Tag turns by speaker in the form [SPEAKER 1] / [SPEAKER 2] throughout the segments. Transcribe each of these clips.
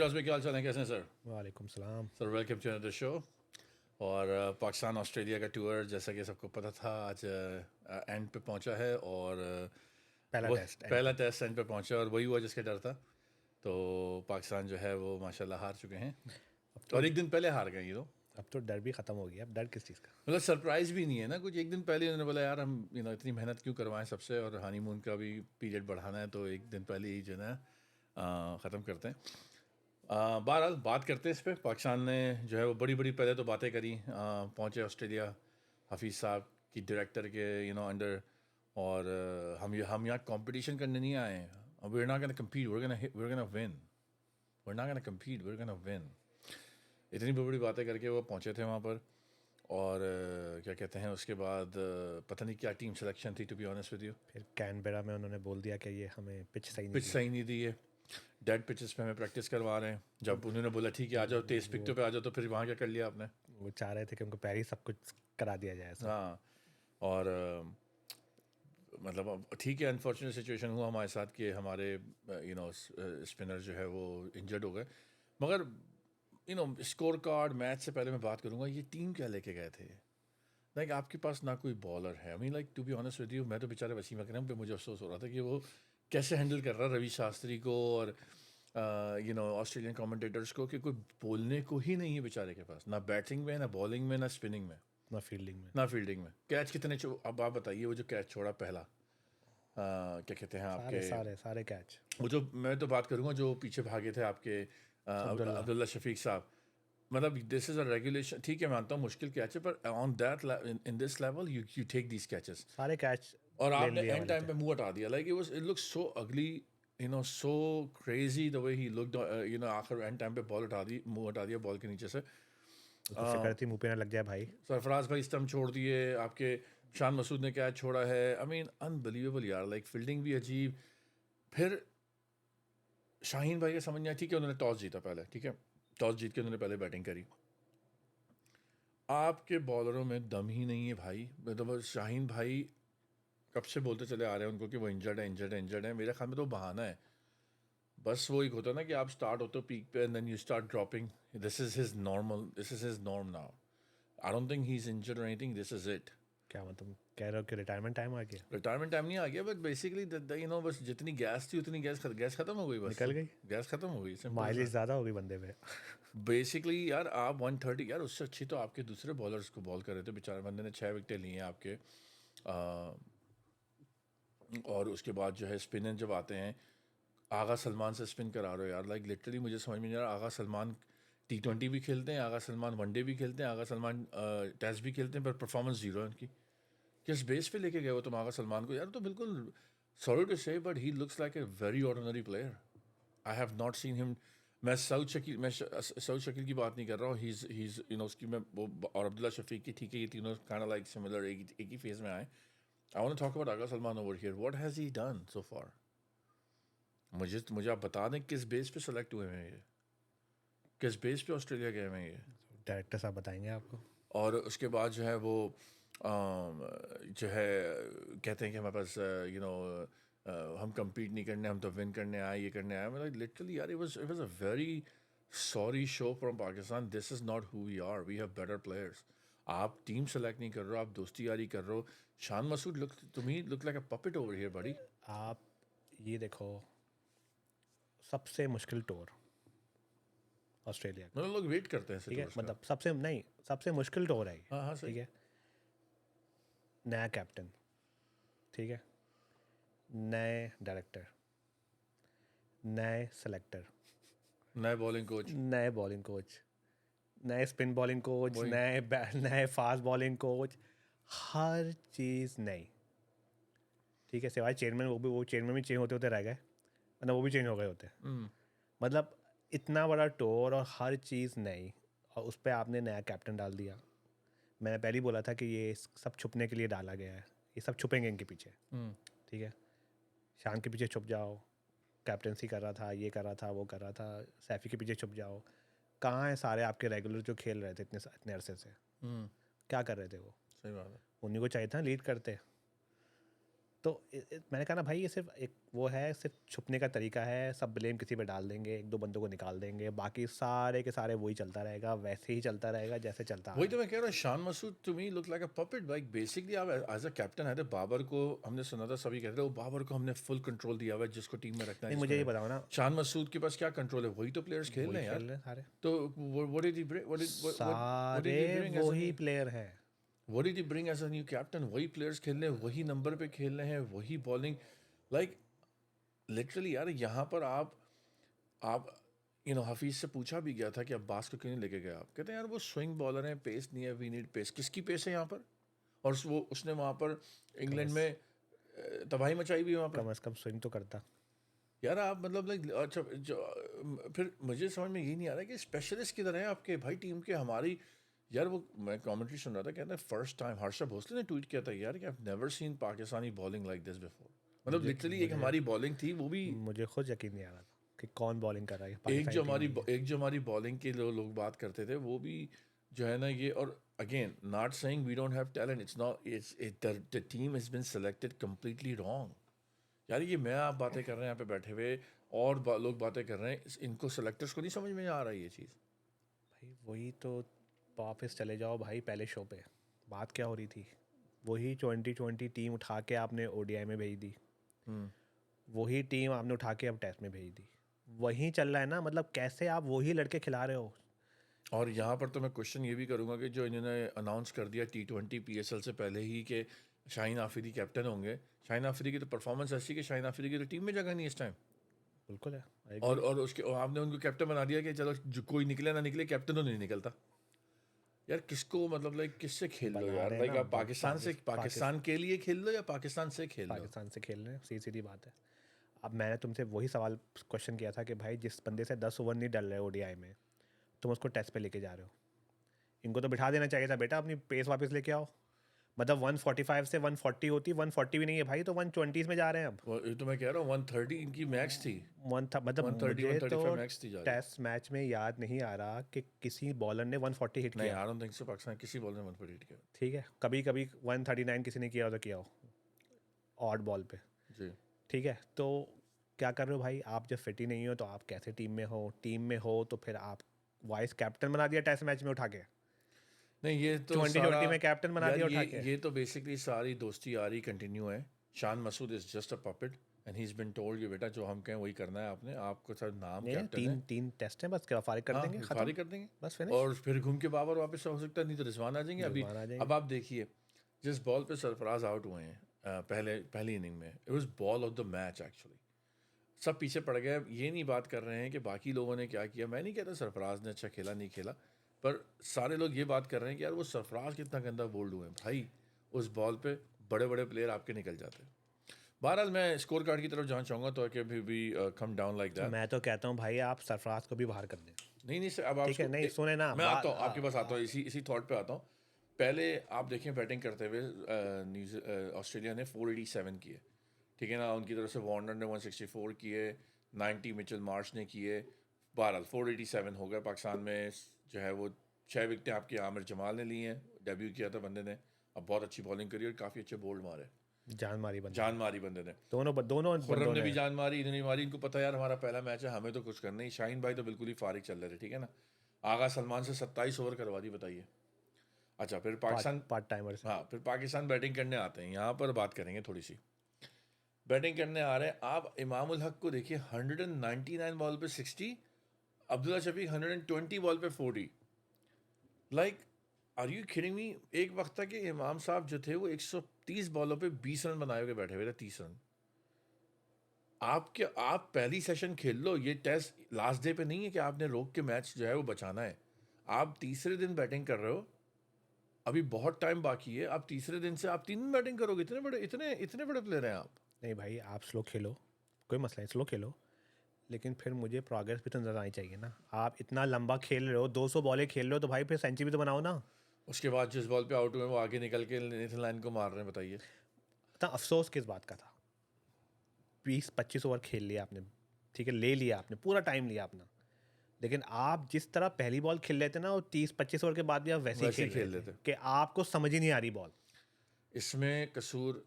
[SPEAKER 1] में क्या हाल चाल है, कैसे हैं सर?
[SPEAKER 2] वालेकुम सलाम।
[SPEAKER 1] Sir welcome to another show. और पाकिस्तान ऑस्ट्रेलिया का टूर जैसा कि सबको पता था आज एंड पे पहुंचा है। और
[SPEAKER 2] पहला
[SPEAKER 1] वो
[SPEAKER 2] टेस्ट एंड
[SPEAKER 1] पहला
[SPEAKER 2] पे।
[SPEAKER 1] टेस्ट एंड पे पहुंचा और वही हुआ जिसका डर था। तो पाकिस्तान जो है वो माशाल्लाह हार चुके हैं
[SPEAKER 2] अब तो
[SPEAKER 1] और एक दिन पहले हार गए ये तो।
[SPEAKER 2] अब तो डर भी ख़त्म हो गया। अब डर किस चीज़ का?
[SPEAKER 1] मतलब सरप्राइज भी नहीं है ना कुछ। एक दिन पहले उन्होंने बोला यार हम इतनी मेहनत क्यों करवाएं सबसे, और हनीमून का भी पीरियड बढ़ाना है तो एक दिन पहले ही जो है ना ख़त्म करते हैं। बहरहाल बात करते हैं इस पे। पाकिस्तान ने जो है वो बड़ी बड़ी पहले तो बातें करी, पहुंचे ऑस्ट्रेलिया हफीज़ साहब की डायरेक्टर के अंडर। और हम यहाँ कंपटीशन करने नहीं आए हैं। We are not gonna compete, we are gonna win. We are not gonna compete, we are gonna win. इतनी बड़ी बड़ी बातें करके वो पहुंचे थे वहाँ पर। और क्या कहते हैं उसके बाद पता नहीं क्या टीम सिलेक्शन थी, to be honest with you.
[SPEAKER 2] फिर कैनबेरा में उन्होंने बोल दिया कि ये हमें पिच सही नहीं
[SPEAKER 1] पिच
[SPEAKER 2] दी है।
[SPEAKER 1] सही नहीं दी है, डेड पिचेस पे हमें प्रैक्टिस करवा रहे हैं। जब उन्होंने बोला ठीक है आ जाओ तेज़
[SPEAKER 2] वो
[SPEAKER 1] पिक्चों पे आ जाओ, तो फिर वहाँ क्या कर लिया आपने?
[SPEAKER 2] वो चाह रहे थे कि उनको पहले ही सब कुछ करा दिया जाए सब।
[SPEAKER 1] हाँ। और मतलब अब ठीक है, अनफॉर्चुनेट सिचुएशन हुआ हमारे साथ कि हमारे स्पिनर जो है वो इंजर्ड हो गए। मगर स्कोर कार्ड मैच से पहले मैं बात करूँगा, ये टीम क्या लेके गए थे? लाइक आपके पास ना कोई बॉलर है। I mean like to be honest with you, मैं तो बेचारे वसीम अकरम पे मुझे अफसोस हो रहा था कि वो कैसे हैंडल कर रहा रवि शास्त्री को और ऑस्ट्रेलियन कमेंटेटर्स को, कि कोई बोलने को ही नहीं है बेचारे के पास, ना बैटिंग में ना बॉलिंग में ना स्पिनिंग में
[SPEAKER 2] ना फील्डिंग में।
[SPEAKER 1] ना फील्डिंग में। कैच कितने अब आप बताइए, वो जो कैच छोड़ा पहला, क्या कहते हैं
[SPEAKER 2] सारे
[SPEAKER 1] आपके,
[SPEAKER 2] सारे सारे कैच।
[SPEAKER 1] वो जो मैं तो बात करूंगा जो पीछे भागे थे आपके
[SPEAKER 2] अब्दुल्ला।
[SPEAKER 1] अब्दुल्ला शफीक साहब। मतलब दिस इज़ अ रेगुलेशन, ठीक है मानता हूँ मुश्किल कैच है, पर on that in this level you take these catches.
[SPEAKER 2] सारे कैच
[SPEAKER 1] और
[SPEAKER 2] लेन
[SPEAKER 1] आपने
[SPEAKER 2] लिए
[SPEAKER 1] एंड
[SPEAKER 2] वाले
[SPEAKER 1] टाइम
[SPEAKER 2] थे।
[SPEAKER 1] पे मुंह हटा दिया। लाइक इट लुक्स सो अगली, so crazy the way he looked. आखिर एंड टाइम पे बॉल हटा दी, मुंह हटा दिया बॉल के नीचे से।
[SPEAKER 2] वो तो फिक्र थी मुंह पे ना लग जाए भाई।
[SPEAKER 1] सरफराज भाई स्टंप छोड़ दिए आपके, शान मसूद ने कैच छोड़ा है। आई मीन अनबिलीवेबल यार, लाइक फील्डिंग भी अजीब। फिर शाहीन भाई का समझ नहीं आया, ठीक है उन्होंने टॉस जीता पहले, ठीक है टॉस जीत के उन्होंने पहले बैटिंग करी। आपके बॉलरों में दम ही नहीं है भाई। मतलब शाहीन भाई कब से बोलते चले आ रहे हैं उनको कि वो इंजर्ड है इंजर्ड है इंजर्ड है। मेरे ख्याल में तो बहाना है। बस वो एक होता है ना कि आप स्टार्ट होते हो पीक पे and then you start dropping. This is his normal, this is his norm now. I don't think he is injured और एनीथिंग, दिस इज इट।
[SPEAKER 2] क्या मतलब कह रहे हो कि रिटायरमेंट टाइम आ गया?
[SPEAKER 1] रिटायरमेंट टाइम नहीं आ गया, बट बेसिकली बस जितनी गैस थी उतनी गैस खत्म हो गई बस।
[SPEAKER 2] निकल गई।
[SPEAKER 1] गैस खत्म हो गई, सिंपल एज
[SPEAKER 2] माइलेज
[SPEAKER 1] दैट।
[SPEAKER 2] ज़्यादा हो गई बंदे पे।
[SPEAKER 1] बेसिकली यार आप 130, यार उससे अच्छी तो आपके दूसरे बॉलर्स को बॉल कर रहे थे। बेचारे बंदे ने 6 विकेटें ली हैं आपके। और उसके बाद जो है स्पिनर जब आते हैं, आगा सलमान से स्पिन करा रहे हो यार। लाइक लिटरली मुझे समझ में नहीं आ रहा। आगा सलमान T20 भी खेलते हैं, आगा सलमान वनडे भी खेलते हैं, आगा सलमान टेस्ट भी खेलते हैं, पर परफॉर्मेंस जीरो है उनकी। किस बेस पे लेके गए हो तुम आगा सलमान को यार? तो बिल्कुल सॉरी टू से but he looks like a very ordinary player. I have not seen him. मैं सऊद शकील की बात नहीं कर रहा हूँ। ही इज़ उसकी मैं वो, और अब्दुल्ला शफीक की, ठीक है ये तीनों काइंड ऑफ लाइक सिमिलर, एक ही फेज में आए। I want to talk about Agha Salman over here. What has he done so far? मुझे आप बता दें किस बेस पे सेलेक्ट हुए हैं ये, किस बेस पे ऑस्ट्रेलिया गए हैं ये।
[SPEAKER 2] डायरेक्टर साहब बताएंगे आपको।
[SPEAKER 1] और उसके बाद जो है वो जो है कहते हैं कि हमारे पास हम compete नहीं करने, हम तो विन करने आए, ये करने आए। मतलब लिटरली यार it was a very sorry show from Pakistan. This is not who we are. We have better players. आप टीम सेलेक्ट नहीं कर रहे हो, आप दोस्ती यारी कर रहे हो। Shan Masood look like a puppet over here buddy.
[SPEAKER 2] आप ये देखो, सबसे मुश्किल टूर ऑस्ट्रेलिया का।
[SPEAKER 1] मतलब लोग वेट करते हैं ऐसे
[SPEAKER 2] ठीक है,
[SPEAKER 1] टूर्स का।
[SPEAKER 2] मतलब सबसे नहीं, सबसे मुश्किल टूर है ये।
[SPEAKER 1] हाँ हाँ
[SPEAKER 2] ठीक
[SPEAKER 1] सही।
[SPEAKER 2] है। नया कैप्टन। ठीक है। नए डायरेक्टर। नए सेलेक्टर।
[SPEAKER 1] नए बॉलिंग कोच।
[SPEAKER 2] नए बॉलिंग कोच। नए स्पिन बॉलिंग कोच।
[SPEAKER 1] वही।
[SPEAKER 2] नए फास्ट बॉलिंग कोच। हर चीज़ नई। ठीक है, सिवाय चेयरमैन, वो चेयरमैन भी चेंज होते होते रह गए, मतलब वो भी चेंज हो गए होते। मतलब इतना बड़ा टूर और हर चीज़ नई, और उस पर आपने नया कैप्टन डाल दिया। मैंने पहले ही बोला था कि ये सब छुपने के लिए डाला गया है, ये सब छुपेंगे इनके पीछे। ठीक है। शान के पीछे छुप जाओ, कैप्टनसी कर रहा था, ये कर रहा था, वो कर रहा था। सैफी के पीछे छुप जाओ। कहाँ है सारे आपके रेगुलर जो खेल रहे थे इतने इतने अरसे से? क्या कर रहे थे वो?
[SPEAKER 1] सही बात है।
[SPEAKER 2] उन्हीं को चाहिए था लीड करते। तो मैंने कहा ना भाई, ये सिर्फ एक वो है, सिर्फ छुपने का तरीका है, सब ब्लेम किसी पे डाल देंगे, एक दो बंदों को निकाल देंगे, बाकी सारे के सारे वही चलता रहेगा, वैसे ही चलता रहेगा जैसे चलता आ
[SPEAKER 1] वही
[SPEAKER 2] रहा
[SPEAKER 1] तो मैं कह रहा हूँ, Shan Masood to me look like a puppet. Like basically आप एज अ कैप्टन है, बाबर को हमने सुना था, सभी कहते थे वो बाबर को हमने फुल कंट्रोल दिया हुआ है, जिसको टीम में रखना है
[SPEAKER 2] नहीं,
[SPEAKER 1] जिसको
[SPEAKER 2] मुझे ये
[SPEAKER 1] नहीं।
[SPEAKER 2] बताओ ना,
[SPEAKER 1] शान मसूद के पास क्या कंट्रोल है? वही तो प्लेयर्स खेल
[SPEAKER 2] वही
[SPEAKER 1] रहे हैं
[SPEAKER 2] खेल
[SPEAKER 1] यार।
[SPEAKER 2] रहे हैं सारे,
[SPEAKER 1] तो what did he bring? What
[SPEAKER 2] सारे
[SPEAKER 1] did he bring as a
[SPEAKER 2] वही
[SPEAKER 1] new?
[SPEAKER 2] प्लेयर है।
[SPEAKER 1] What did he bring as a new captain? वही प्लेयर्स खेल रहे हैं, वही नंबर पे खेल रहे हैं, वही बॉलिंग। लाइक लिटरली यार, यहाँ पर आप हफीज से पूछा भी गया था कि अब्बास को क्यों नहीं लेके गया। आप कहते हैं यार वो स्विंग बॉलर हैं, पेस नहीं है, वी नीड पेस। किसकी पेस है यहाँ पर? और उसने वहाँ पर इंग्लैंड में तबाही मचाई भी वहाँ पर।
[SPEAKER 2] कम से कम स्विंग तो करता।
[SPEAKER 1] यार आप मतलब लाइक अच्छा फिर मुझे समझ में यही नहीं आ रहा कि स्पेशलिस्ट किधर हैं आपके भाई टीम के। हमारी यार वो मैं कमेंट्री सुन रहा था, कहता है फर्स्ट टाइम हर्षा भोसले ने ट्वीट किया था यार कि I have never seen Pakistani bowling like this before. मतलब लिटरली एक हमारी बॉलिंग थी, वो भी
[SPEAKER 2] मुझे खुद यकीन नहीं आ रहा था कि कौन बॉलिंग कर रहा है
[SPEAKER 1] एक
[SPEAKER 2] पाकिस्तानी टीम में।
[SPEAKER 1] एक जो हमारी बॉलिंग के लोग बात करते थे, वो भी जो है ना ये। और again not saying we don't have talent, it's not the team has been selected completely wrong. यार ये मैं आप बातें कर रहे हैं यहाँ पे बैठे हुए, और लोग बातें कर रहे हैं, इनको सेलेक्टर्स को नहीं समझ में आ रहा है ये चीज़।
[SPEAKER 2] भाई वही तो, वापस चले जाओ भाई पहले शो पे, बात क्या हो रही थी? वही 2020 टीम उठा के आपने ओडीआई में भेज दी, वही टीम आपने उठा के अब टेस्ट में भेज दी, वही चल रहा है ना। मतलब कैसे आप वही लड़के खिला रहे हो?
[SPEAKER 1] और यहाँ पर तो मैं क्वेश्चन ये भी करूँगा कि जो इन्होंने अनाउंस कर दिया T20 PSL से पहले ही कि शाहीन आफरीदी कैप्टन होंगे, शाहीन आफरीदी की तो परफॉर्मेंस ऐसी कि शाहीन आफरीदी की तो टीम में जगह नहीं इस टाइम।
[SPEAKER 2] बिल्कुल है, I
[SPEAKER 1] और
[SPEAKER 2] agree।
[SPEAKER 1] आपने उनको कैप्टन बना दिया कि चलो जो कोई निकले ना निकले, कैप्टन तो नहीं निकलता। यार किसको मतलब लाइक किससे खेल लो
[SPEAKER 2] बना
[SPEAKER 1] यार?
[SPEAKER 2] रहे हैं
[SPEAKER 1] लाइक
[SPEAKER 2] ना,
[SPEAKER 1] आप पाकिस्तान से, पाकिस्तान के लिए खेल लो या पाकिस्तान से खेल लो।
[SPEAKER 2] पाकिस्तान से खेल रहे हैं, सीधी सीधी बात है। अब मैंने तुमसे वही सवाल क्वेश्चन किया था कि भाई जिस बंदे से 10 ओवर नहीं डल रहे ओडीआई में, तुम उसको टेस्ट पे लेके जा रहे हो, इनको तो बिठा देना चाहिए था बेटा, अपनी पेस वापस लेके आओ। मतलब 145 से 140 होती, 140 भी नहीं है भाई, तो 120 में जा रहे हैं अब।
[SPEAKER 1] ये तो मैं कह रहा हूँ 130 इनकी मैक्स थी।
[SPEAKER 2] मतलब
[SPEAKER 1] 130
[SPEAKER 2] मुझे तो
[SPEAKER 1] 135 मैक्स थी जा रही।
[SPEAKER 2] टेस्ट मैच में याद नहीं आ रहा कि किसी बॉलर ने 140 हिट
[SPEAKER 1] नहीं,
[SPEAKER 2] किया।
[SPEAKER 1] आई डोंट थिंक सो। पाकिस्तान किसी बॉल ने 148 किया।
[SPEAKER 2] ठीक है, कभी कभी 139 किसी ने किया हो तो किया हो, ऑड बॉल पे।
[SPEAKER 1] जी।
[SPEAKER 2] ठीक है, तो क्या कर रहे हो भाई? आप जब फिट ही नहीं हो तो आप कैसे टीम में हो? टीम में हो तो फिर आप वाइस कैप्टन बना दिया टेस्ट मैच में उठा के,
[SPEAKER 1] नहीं ये तो
[SPEAKER 2] 2020 में कैप्टन बना
[SPEAKER 1] यार
[SPEAKER 2] दिया उठा के।
[SPEAKER 1] ये तो बेसिकली सारी दोस्ती यारी कंटिन्यू है। Shan Masood is just a puppet and he is been told, ये बेटा जो हम कहें वही करना है आपने। आपको सर नाम
[SPEAKER 2] नहीं,
[SPEAKER 1] कैप्टन है।
[SPEAKER 2] तीन तीन टेस्ट हैं बस, क्या फारिग कर
[SPEAKER 1] हाँ
[SPEAKER 2] देंगे, खत्म,
[SPEAKER 1] फारिग कर देंगे।
[SPEAKER 2] बस फिनिश।
[SPEAKER 1] और फिर घूम के बाबर वापस हो सकता है, नहीं तो रिजवान आ जाएंगे अभी।
[SPEAKER 2] रिजवान आ जाएंगे।
[SPEAKER 1] अब आप देखिए जिस बॉल पे सरफराज आउट हुए हैं पहली इनिंग में, it was ball of the match actually. सब पीछे पड़ गए। ये नहीं बात कर रहे हैं कि बाकी लोगों ने क्या किया। मैं नहीं कहता सरफराज ने अच्छा खेला नहीं खेला, पर सारे लोग ये बात कर रहे हैं कि यार वो सरफराज कितना गंदा बोल्ड हुए हैं भाई। उस बॉल पे बड़े बड़े प्लेयर आपके निकल जाते हैं। बहरहाल मैं स्कोर कार्ड की तरफ जाना चाहूँगा तो कि भी कम डाउन लाइक दैट।
[SPEAKER 2] मैं तो कहता हूँ भाई आप सरफराज को भी बाहर कर दें।
[SPEAKER 1] नहीं नहीं सर, अब
[SPEAKER 2] ठीक है,
[SPEAKER 1] आपको
[SPEAKER 2] नहीं सुने ना,
[SPEAKER 1] मैं आता हूँ आपके पास आता हूँ, इसी थॉट पे आता हूँ। पहले आप देखें बैटिंग करते हुए ऑस्ट्रेलिया ने 487 किए, ठीक है ना। उनकी तरफ से वार्नर ने 164 किए, 90 मिचेल मार्श ने किए। बहरहाल 487 हो गए। पाकिस्तान में जो है वो 6 विकेटें आपके आमिर जमाल ने ली हैं, डेब्यू किया था बंदे ने, अब बहुत अच्छी बॉलिंग करी और काफ़ी अच्छे बोल्ड मारे,
[SPEAKER 2] जान मारी बंदे,
[SPEAKER 1] जान मारी बंदे ने।
[SPEAKER 2] दोनों दोनों
[SPEAKER 1] खुर्रम
[SPEAKER 2] बंदों
[SPEAKER 1] ने भी
[SPEAKER 2] ने।
[SPEAKER 1] जान मारी, इन्होंने मारी। इनको पता है यार हमारा पहला मैच है, हमें तो कुछ करना ही। शाहीन भाई तो बिल्कुल ही फारिग चल रहे थे, ठीक है ना। आगा सलमान से 27 ओवर करवा दी, बताइए। अच्छा फिर पाकिस्तान
[SPEAKER 2] पार्ट टाइमर से।
[SPEAKER 1] हाँ फिर पाकिस्तान बैटिंग करने आते हैं, यहाँ पर बात करेंगे थोड़ी सी। बैटिंग करने आ रहे हैं आप, इमाम उल हक को देखिए 199 बॉल पे 60, अब्दुल्ला शफीक 120 बॉल पे 40। Like are you kidding me? एक वक्त था कि इमाम साहब जो थे वो 130 बॉलों पे 20 रन बनाए हुए बैठे हुए थे, 30 रन। आप पहली सेशन खेल लो, ये टेस्ट लास्ट डे पे नहीं है कि आपने रोक के मैच जो है वो बचाना है। आप तीसरे दिन बैटिंग कर रहे हो, अभी बहुत टाइम बाकी है। आप तीसरे दिन से आप 3 दिन बैटिंग करोगे? इतने बड़े प्लेयर हैं आप।
[SPEAKER 2] नहीं भाई आप स्लो खेलो, कोई मसला नहीं, स्लो खेलो, लेकिन फिर मुझे प्रोग्रेस भी तो नजर आनी चाहिए ना। आप इतना लंबा खेल रहे हो, 200 बॉलें खेल रहे हो, तो भाई फिर सेंचुरी भी तो बनाओ ना।
[SPEAKER 1] उसके बाद जिस बॉल पे आउट हुए वो आगे निकल के नेथन लाइन को मार रहे हैं, बताइए।
[SPEAKER 2] इतना अफसोस किस बात का था? 20-25 ओवर खेल लिया आपने, ठीक है, ले लिया आपने, पूरा टाइम लिया अपना, लेकिन आप जिस तरह पहली बॉल खेल लेते ना, वो 30-25 ओवर के बाद भी आप वैसे ही खेल
[SPEAKER 1] खेल
[SPEAKER 2] रहे
[SPEAKER 1] लेते।
[SPEAKER 2] थे कि आपको समझ ही नहीं आ रही बॉल।
[SPEAKER 1] इसमें कसूर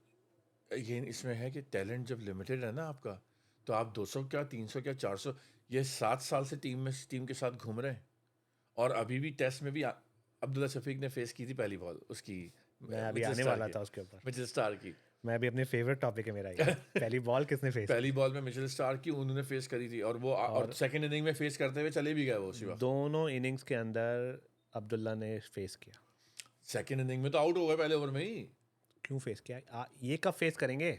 [SPEAKER 1] ये इसमें है कि टैलेंट जब लिमिटेड है ना आपका, तो आप 200 क्या 300 क्या 400, ये 7 साल से टीम के साथ घूम रहे हैं। और अभी भी टेस्ट में भी अब्दुल्ला शफीक ने फेस की थी पहली बॉल उसकी,
[SPEAKER 2] मैं अभी
[SPEAKER 1] मिचेल
[SPEAKER 2] आने
[SPEAKER 1] स्टार
[SPEAKER 2] वाला
[SPEAKER 1] की,
[SPEAKER 2] था उसके ऊपर।
[SPEAKER 1] मिचेल स्टार की।
[SPEAKER 2] मैं अभी अपने फेवरेट टॉपिक है मेरा ये, पहली बॉल किसने फेस
[SPEAKER 1] पहली बॉल में मिचेल स्टार की उन्होंने फेस करी थी, और वो और
[SPEAKER 2] और
[SPEAKER 1] सेकंड इनिंग में फेस करते हुए चले भी गए वो उसी वक्त।
[SPEAKER 2] दोनों इनिंग्स के अंदर अब्दुल्ला ने फेस किया।
[SPEAKER 1] सेकंड इनिंग में तो आउट हो गए पहले ओवर में ही।
[SPEAKER 2] क्यों फेस किया? ये कब फेस करेंगे?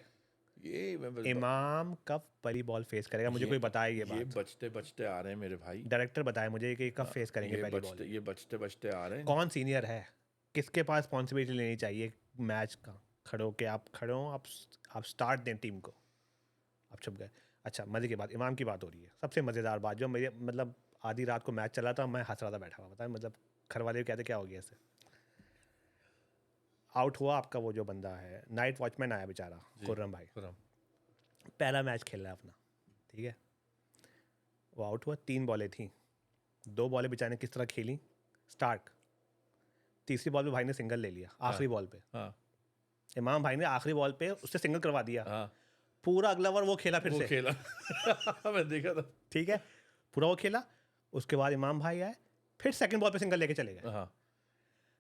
[SPEAKER 1] ये
[SPEAKER 2] इमाम कब पहली बॉल फेस करेगा? मुझे कोई बताए ये
[SPEAKER 1] ये
[SPEAKER 2] बात।
[SPEAKER 1] बचते बचते आ रहे हैं मेरे भाई।
[SPEAKER 2] डायरेक्टर बताए मुझे कि कब फेस करेंगे पहली बॉल।
[SPEAKER 1] ये बचते बचते आ रहे हैं।
[SPEAKER 2] कौन सीनियर है? किसके पास रिस्पॉन्सिबिलिटी लेनी चाहिए मैच का? खड़ो के आप खड़े हो, आप स्टार्ट दें टीम को, आप छुप गए। अच्छा, मज़े की बात, इमाम की बात हो रही है। सबसे मज़ेदार बात जो मेरे मतलब आधी रात को मैच चला था, मैं हंस रहा था बैठा हुआ, बताया मतलब घर वाले भी कहते क्या हो गया इससे। आउट हुआ आपका वो जो बंदा है, नाइट वॉचमैन आया बेचारा, खुर्रम भाई, पहला मैच खेल रहा है अपना, ठीक है। वो आउट हुआ, 3 बॉलें थी, 2 बॉलें बेचारे ने किस तरह खेली, स्टार्क। तीसरी बॉल पे भाई ने सिंगल ले लिया, आखिरी बॉल पे। इमाम भाई ने आखिरी बॉल पे उससे सिंगल करवा दिया। पूरा अगला ओवर वो खेला, फिर से
[SPEAKER 1] खेला। मैं देखा था,
[SPEAKER 2] ठीक है, पूरा वो खेला। उसके बाद इमाम भाई आए, फिर सेकंड बॉल पे सिंगल लेके चले गए।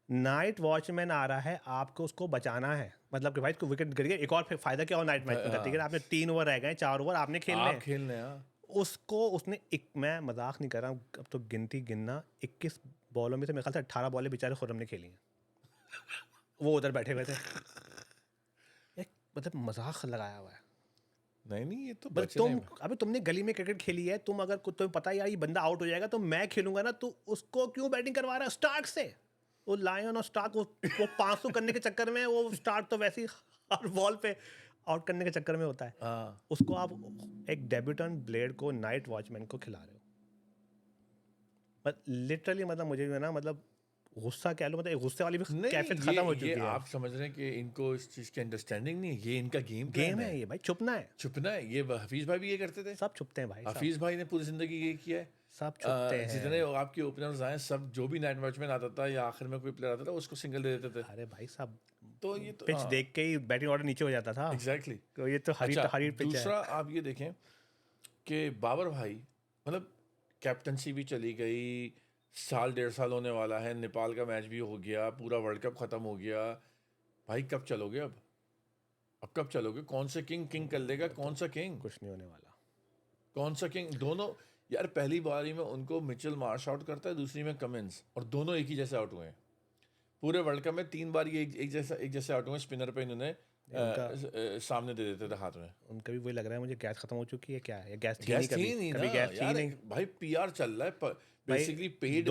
[SPEAKER 2] नाइट वॉचमैन आ रहा है, आपको उसको बचाना है, मतलब कि भाई उसको विकेट गिर गया, एक और फायदा क्या हो नाइट वॉचमैन का, ठीक है। आपने 3 ओवर रह गए, 4 ओवर आपने खेलने हैं। उसको उसने मैं मजाक नहीं कर रहा हूँ, अब तो गिनती गिनना, 21 बॉलों में से मेरे ख्याल से 18 बॉलें बेचारे खुर्रम ने खेली हैं। वो उधर बैठे हुए थे, मतलब मजाक लगाया हुआ है।
[SPEAKER 1] नहीं ये तो
[SPEAKER 2] तुम अभी तुमने गली में क्रिकेट खेली है, तुम अगर तुम्हें पता है यार ये बंदा आउट हो जाएगा तो मैं खेलूंगा ना, तो उसको क्यों बैटिंग करवा रहा है स्टार्क से? वो लायन और स्टार्क वो 500 करने के चक्कर में, वो स्टार्क तो वैसे ही हर बॉल पे आउट करने के चक्कर में होता है। उसको आप एक डेब्यूटेंट ब्लेड को, नाइट वॉचमैन को खिला रहे हो। बट लिटरली मतलब मुझे जो है ना, मतलब गुस्सा कह लो, मतलब गुस्से वाली भी कैफियत खत्म हो चुकी है।
[SPEAKER 1] आप समझ रहे हैं कि इनको इस चीज की अंडरस्टैंडिंग नहीं है, ये इनका गेम
[SPEAKER 2] है ये भाई, छुपना है।
[SPEAKER 1] ये हफीज भाई भी ये करते थे,
[SPEAKER 2] सब छुपते हैं भाई,
[SPEAKER 1] हफीज भाई ने पूरी जिंदगी ये किया है,
[SPEAKER 2] सब छुपते हैं।
[SPEAKER 1] जितने आपके ओपनर्स आए सब, जो भी नाइट वॉचमैन आता था या आखिर में कोई प्लेयर आता था उसको सिंगल दे देते थे।
[SPEAKER 2] अरे भाई साहब,
[SPEAKER 1] तो ये तो
[SPEAKER 2] पिच देख के ही बैटिंग ऑर्डर नीचे हो जाता था।
[SPEAKER 1] एग्जैक्टली।
[SPEAKER 2] तो ये तो हरी पिच है।
[SPEAKER 1] दूसरा आप ये देखें कि बाबर भाई, मतलब कैप्टनसी भी चली गई, 1.5 साल होने वाला है, नेपाल का मैच भी हो गया, पूरा वर्ल्ड कप ख़त्म हो गया। भाई कब चलोगे अब कब चलोगे? कौन से किंग कर लेगा? कौन सा किंग?
[SPEAKER 2] कुछ नहीं होने वाला।
[SPEAKER 1] कौन सा किंग? दोनों यार, पहली बारी में उनको मिचेल मार्श आउट करता है, दूसरी में कमिंस, और दोनों एक ही जैसे आउट हुए हैं। पूरे वर्ल्ड कप में 3 बार ये एक जैसे आउट हुए। स्पिनर पे इन्होंने सामने दे देते थे हाथ में।
[SPEAKER 2] उनका भी वही लग रहा है मुझे, गैस खत्म हो चुकी है क्या है? गैस थी
[SPEAKER 1] गैस
[SPEAKER 2] नहीं
[SPEAKER 1] थी नहीं
[SPEAKER 2] कभी
[SPEAKER 1] ना
[SPEAKER 2] गैस थी
[SPEAKER 1] यार,
[SPEAKER 2] नहीं
[SPEAKER 1] भाई पीआर चल रहा है बेसिकली, पेड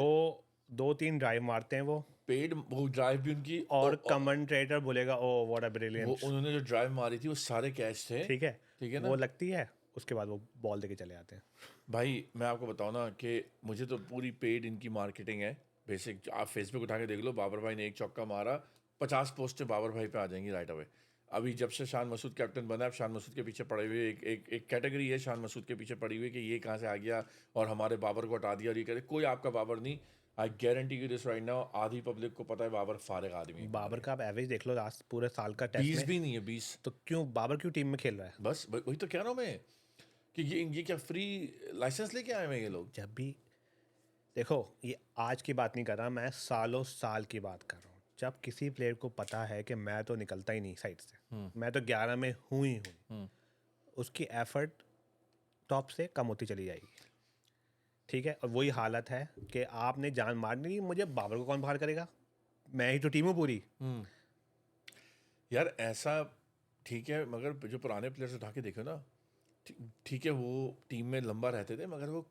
[SPEAKER 2] 2-3 ड्राइव मारते हैं वो
[SPEAKER 1] वो ड्राइव भी उनकी,
[SPEAKER 2] और कमेंटेटर बोलेगा ओ व्हाट अ ब्रिलियंट।
[SPEAKER 1] वो उन्होंने जो ड्राइव मारी थी वो सारे कैच थे,
[SPEAKER 2] ठीक है
[SPEAKER 1] ना?
[SPEAKER 2] वो लगती है, उसके बाद वो बॉल देके चले आते हैं।
[SPEAKER 1] भाई मैं आपको बताऊं ना कि मुझे तो पूरी पेड इनकी मार्केटिंग है। बेसिक आप फेसबुक उठा के देख लो, बाबर भाई ने एक चौका मारा, 50 पोस्टें बाबर भाई पे आ जाएंगी राइट अवे। अभी जब से शान मसूद कैप्टन बना है, शान मसूद के पीछे पड़े हुए एक कैटेगरी है शान मसूद के पीछे पड़ी हुई कि ये कहाँ से आ गया और हमारे बाबर को हटा दिया, और ये कहते कोई आपका बाबर नहीं। I guarantee you this right now, आधी पब्लिक को पता है बाबर फारिग आदमी।
[SPEAKER 2] बाबर का आप एवरेज देख लो लास्ट पूरे साल का, टेस्ट
[SPEAKER 1] 20 भी नहीं है, 20।
[SPEAKER 2] तो क्यों बाबर क्यों टीम में खेल रहा है?
[SPEAKER 1] बस वही तो कह रहा हूँ मैं कि ये क्या फ्री लाइसेंस लेके आए हैं ये लोग?
[SPEAKER 2] जब भी देखो, ये आज की बात नहीं कर रहा मैं, सालों साल की बात कर रहा हूँ। जब किसी प्लेयर को पता है कि मैं तो निकलता ही नहीं साइड से, मैं तो 11 में हूँ ही हूँ, उसकी एफर्ट टॉप से कम होती चली जाएगी। ठीक है, और वही हालत है कि आपने जान मारनी, मुझे बाबर को कौन बाहर करेगा, मैं ही तो टीम हूँ पूरी।
[SPEAKER 1] यार ऐसा ठीक है, मगर जो पुराने प्लेयर्स उठा के देखो ना, ठीक है वो टीम में लंबा रहते थे, मगर वो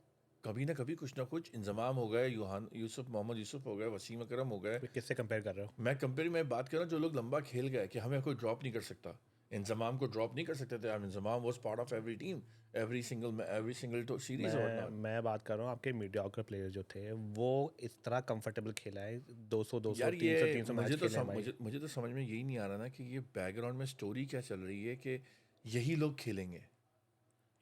[SPEAKER 1] कभी ना कभी कुछ ना कुछ इंजमाम हो गए, मोहम्मद यूसुफ हो गए, वसीम अकरम हो गए।
[SPEAKER 2] किससे कंपेयर कर रहे हो?
[SPEAKER 1] मैं बात कर रहा हूँ जो लोग लंबा खेल गए कि हमें कोई ड्रॉप नहीं कर सकता, इंजमाम को ड्रॉप नहीं कर सकते थे। Inzamam was part of every team, every single series.
[SPEAKER 2] मैं बात कर रहा हूँ आपके मीडियोकर प्लेयर जो थे, वो इस तरह कंफर्टेबल खेला है 200
[SPEAKER 1] यार
[SPEAKER 2] 300 मैच खेले हैं भाई।
[SPEAKER 1] मुझे तो समझ में यही नहीं आ रहा ना कि ये बैकग्राउंड में स्टोरी क्या चल रही है कि यही लोग खेलेंगे।